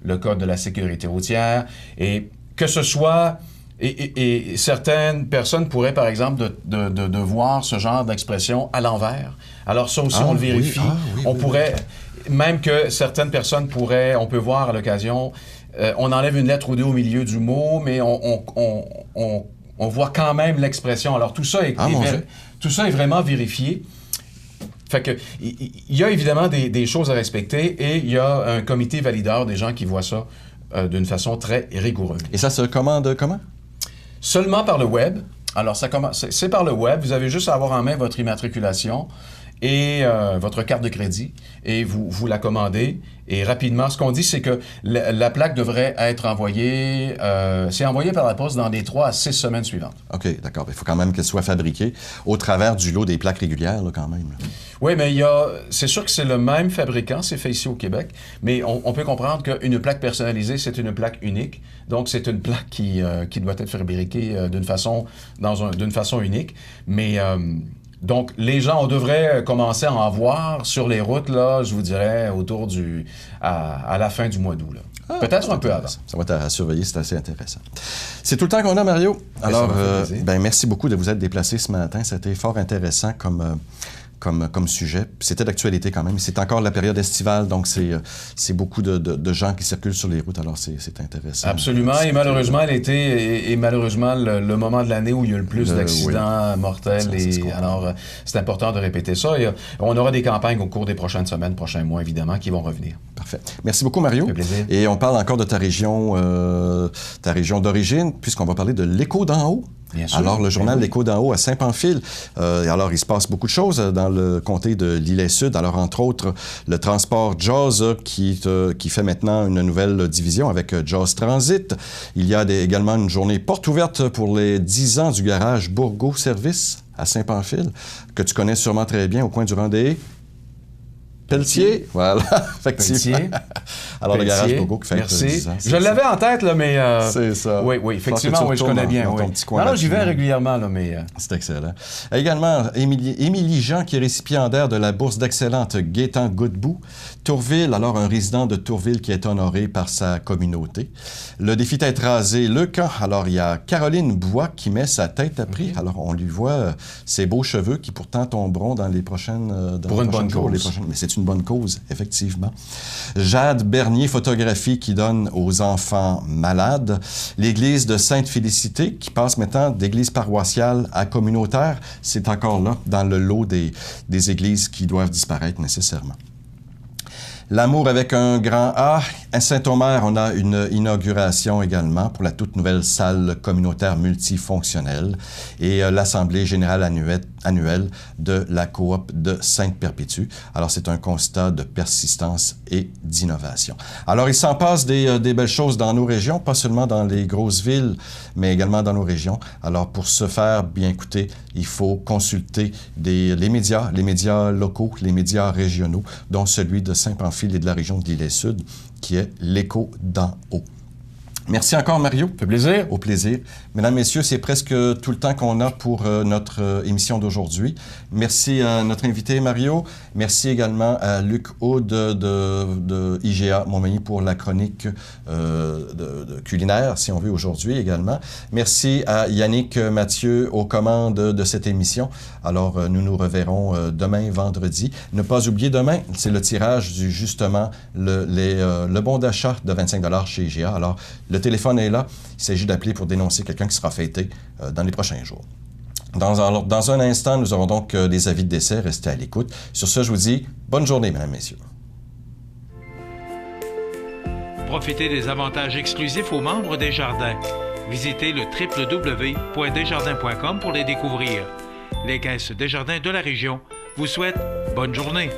le code de la sécurité routière. Et que ce soit... Et certaines personnes pourraient, par exemple, de voir ce genre d'expression à l'envers. Alors ça aussi, on le vérifie. On pourrait... Même que certaines personnes on peut voir à l'occasion, on enlève une lettre ou deux au milieu du mot, mais on voit quand même l'expression. Alors tout ça est vraiment vérifié. Fait que il y a évidemment des choses à respecter et il y a un comité valideur des gens qui voient ça d'une façon très rigoureuse. Et ça se commande comment? Seulement par le web. Alors c'est par le web. Vous avez juste à avoir en main votre immatriculation et votre carte de crédit, et vous la commandez. Et rapidement, ce qu'on dit, c'est que la plaque devrait être envoyée, c'est envoyé par la poste dans les 3 à 6 semaines suivantes. OK, d'accord. Il faut quand même qu'elle soit fabriquée au travers du lot des plaques régulières, là, quand même. Oui, mais c'est sûr que c'est le même fabricant, c'est fait ici au Québec, mais on peut comprendre qu'une plaque personnalisée, c'est une plaque unique. Donc, c'est une plaque qui doit être fabriquée d'une façon unique. Mais... donc, les gens, on devrait commencer à en voir sur les routes, là, je vous dirais, à la fin du mois d'août. Peut-être un peu avant. Ça va être à surveiller, c'est assez intéressant. C'est tout le temps qu'on a, Mario. Alors, merci beaucoup de vous être déplacé ce matin. C'était fort intéressant comme sujet. C'était d'actualité quand même. C'est encore la période estivale, donc c'est beaucoup de gens qui circulent sur les routes, alors c'est intéressant. Absolument, et malheureusement, l'été est malheureusement le moment de l'année où il y a le plus d'accidents mortels. Alors, c'est important de répéter ça. Et on aura des campagnes au cours des prochaines semaines, prochains mois, évidemment, qui vont revenir. Parfait. Merci beaucoup, Mario. Ça fait plaisir. Et on parle encore de ta région d'origine, puisqu'on va parler de l'Écho d'en haut. Bien sûr. Alors, le journal L'Écho d'en haut à Saint-Pamphile. Alors, il se passe beaucoup de choses dans le comté de l'Îlet-Sud. Alors, entre autres, le transport JAWS qui fait maintenant une nouvelle division avec JAWS Transit. Il y a également une journée porte ouverte pour les 10 ans du garage Bourgault Service à Saint-Pamphile, que tu connais sûrement très bien au coin du rang des Pelletier. Voilà, effectivement. Pelletier. Alors, le garage Bourgault qui fait 10 ans. Je l'avais en tête, là, mais... c'est ça. Oui, effectivement, je connais bien. Alors, j'y vais régulièrement, là, mais... C'est excellent. Également, Émilie Jean, qui est récipiendaire de la bourse d'excellente Gaétan Godbout. Tourville, alors un résident de Tourville qui est honoré par sa communauté. Le défi tête rasée, le camp. Alors, il y a Caroline Bois qui met sa tête à prix. Alors, on lui voit ses beaux cheveux qui pourtant tomberont dans les prochaines... pour une bonne cause. Mais c'est une bonne cause, effectivement. Jade Bernier, photographie qui donne aux enfants malades. L'église de Sainte-Félicité qui passe maintenant d'église paroissiale à communautaire. C'est encore là, dans le lot des églises qui doivent disparaître nécessairement. L'amour avec un grand A, À Saint-Omer, on a une inauguration également pour la toute nouvelle salle communautaire multifonctionnelle et l'Assemblée générale annuelle de la coop de Sainte-Perpétue. Alors, c'est un constat de persistance et d'innovation. Alors, il s'en passe des belles choses dans nos régions, pas seulement dans les grosses villes, mais également dans nos régions. Alors, pour ce faire, bien écoutez, il faut consulter les médias locaux, les médias régionaux, dont celui de Saint-Pamphile et de la région de l'Île-et-Sud, qui est l'Écho d'en haut. Merci encore, Mario. Ça fait plaisir. Au plaisir. Mesdames, Messieurs, c'est presque tout le temps qu'on a pour notre émission d'aujourd'hui. Merci à notre invité, Mario. Merci également à Luc Aude de IGA Montmagny pour la chronique culinaire, si on veut, aujourd'hui également. Merci à Yannick Mathieu aux commandes de cette émission. Alors, nous nous reverrons demain, vendredi. Ne pas oublier, demain, c'est le tirage du, justement, le bon d'achat de 25 $ chez IGA. Alors, le téléphone est là. Il s'agit d'appeler pour dénoncer quelqu'un qui sera fêté dans les prochains jours. Dans un instant, nous aurons donc des avis de décès. Restez à l'écoute. Sur ce, je vous dis bonne journée, mesdames, messieurs. Profitez des avantages exclusifs aux membres des Jardins. Visitez le www.desjardins.com pour les découvrir. Les caisses Desjardins de la région vous souhaitent bonne journée.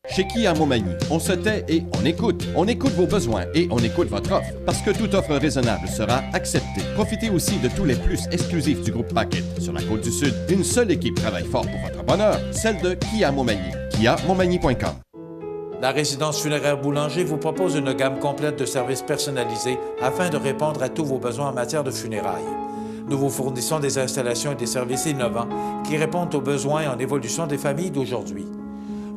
Chez Kia Montmagny, on se tait et on écoute. On écoute vos besoins et on écoute votre offre. Parce que toute offre raisonnable sera acceptée. Profitez aussi de tous les plus exclusifs du groupe Paquet. Sur la Côte-du-Sud, une seule équipe travaille fort pour votre bonheur, celle de Kia Montmagny. KiaMontmagny.com. La résidence funéraire Boulanger vous propose une gamme complète de services personnalisés afin de répondre à tous vos besoins en matière de funérailles. Nous vous fournissons des installations et des services innovants qui répondent aux besoins en évolution des familles d'aujourd'hui.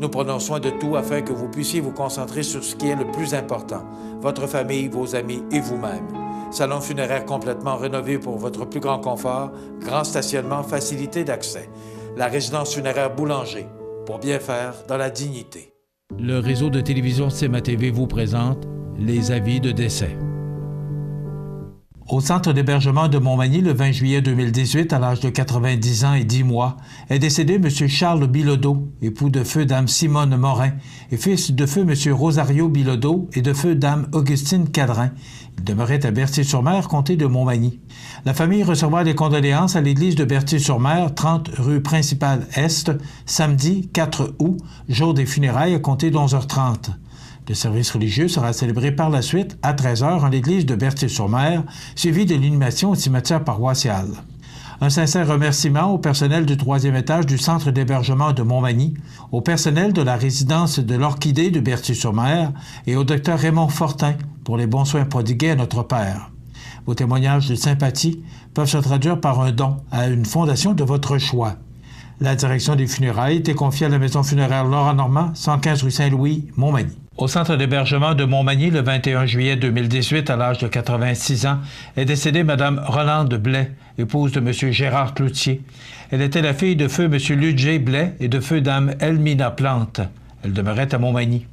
Nous prenons soin de tout afin que vous puissiez vous concentrer sur ce qui est le plus important, votre famille, vos amis et vous-même. Salon funéraire complètement rénové pour votre plus grand confort, grand stationnement, facilité d'accès. La résidence funéraire Boulanger, pour bien faire dans la dignité. Le réseau de télévision CMA-TV vous présente les avis de décès. Au centre d'hébergement de Montmagny, le 20 juillet 2018, à l'âge de 90 ans et 10 mois, est décédé M. Charles Bilodeau, époux de feu Dame Simone Morin, et fils de feu M. Rosario Bilodeau et de feu Dame Augustine Cadrin. Il demeurait à Berthier-sur-Mer, comté de Montmagny. La famille recevra les condoléances à l'église de Berthier-sur-Mer, 30 rue Principale Est, samedi 4 août, jour des funérailles, à compter de 11h30. Le service religieux sera célébré par la suite à 13h en l'église de Berthier-sur-Mer, suivi de l'inhumation au cimetière paroissial. Un sincère remerciement au personnel du 3e étage du centre d'hébergement de Montmagny, au personnel de la résidence de l'Orchidée de Berthier-sur-Mer et au Dr Raymond Fortin pour les bons soins prodigués à notre père. Vos témoignages de sympathie peuvent se traduire par un don à une fondation de votre choix. La direction des funérailles était confiée à la maison funéraire Laurent Normand, 115 rue Saint-Louis, Montmagny. Au centre d'hébergement de Montmagny, le 21 juillet 2018, à l'âge de 86 ans, est décédée Mme Rolande Blais, épouse de M. Gérard Cloutier. Elle était la fille de feu M. Ludger Blais et de feu Dame Elmina Plante. Elle demeurait à Montmagny.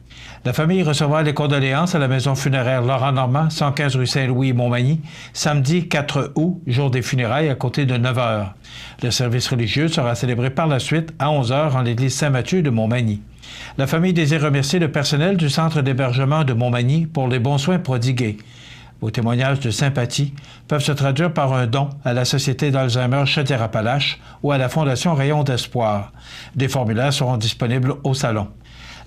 La famille recevra les condoléances à la maison funéraire Laurent Normand, 115 rue Saint-Louis, Montmagny, samedi 4 août, jour des funérailles, à compter de 9h. Le service religieux sera célébré par la suite à 11h en l'église Saint-Mathieu de Montmagny. La famille désire remercier le personnel du centre d'hébergement de Montmagny pour les bons soins prodigués. Vos témoignages de sympathie peuvent se traduire par un don à la Société d'Alzheimer Chaudière-Appalaches ou à la Fondation Rayon d'Espoir. Des formulaires seront disponibles au salon.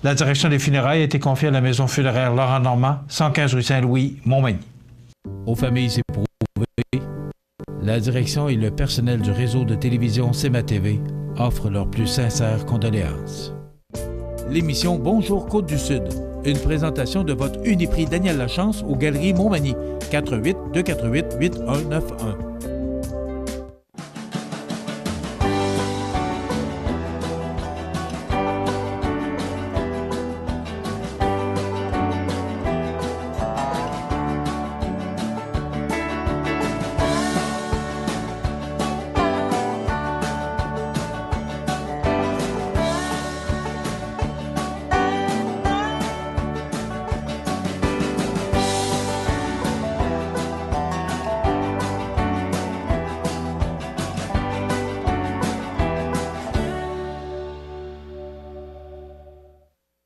La direction des funérailles a été confiée à la maison funéraire Laurent Normand, 115 rue Saint-Louis, Montmagny. Aux familles éprouvées, la direction et le personnel du réseau de télévision CMA-TV offrent leurs plus sincères condoléances. L'émission Bonjour Côte-du-Sud, une présentation de votre Uniprix Daniel Lachance aux Galeries Montmagny, 418-248-8191.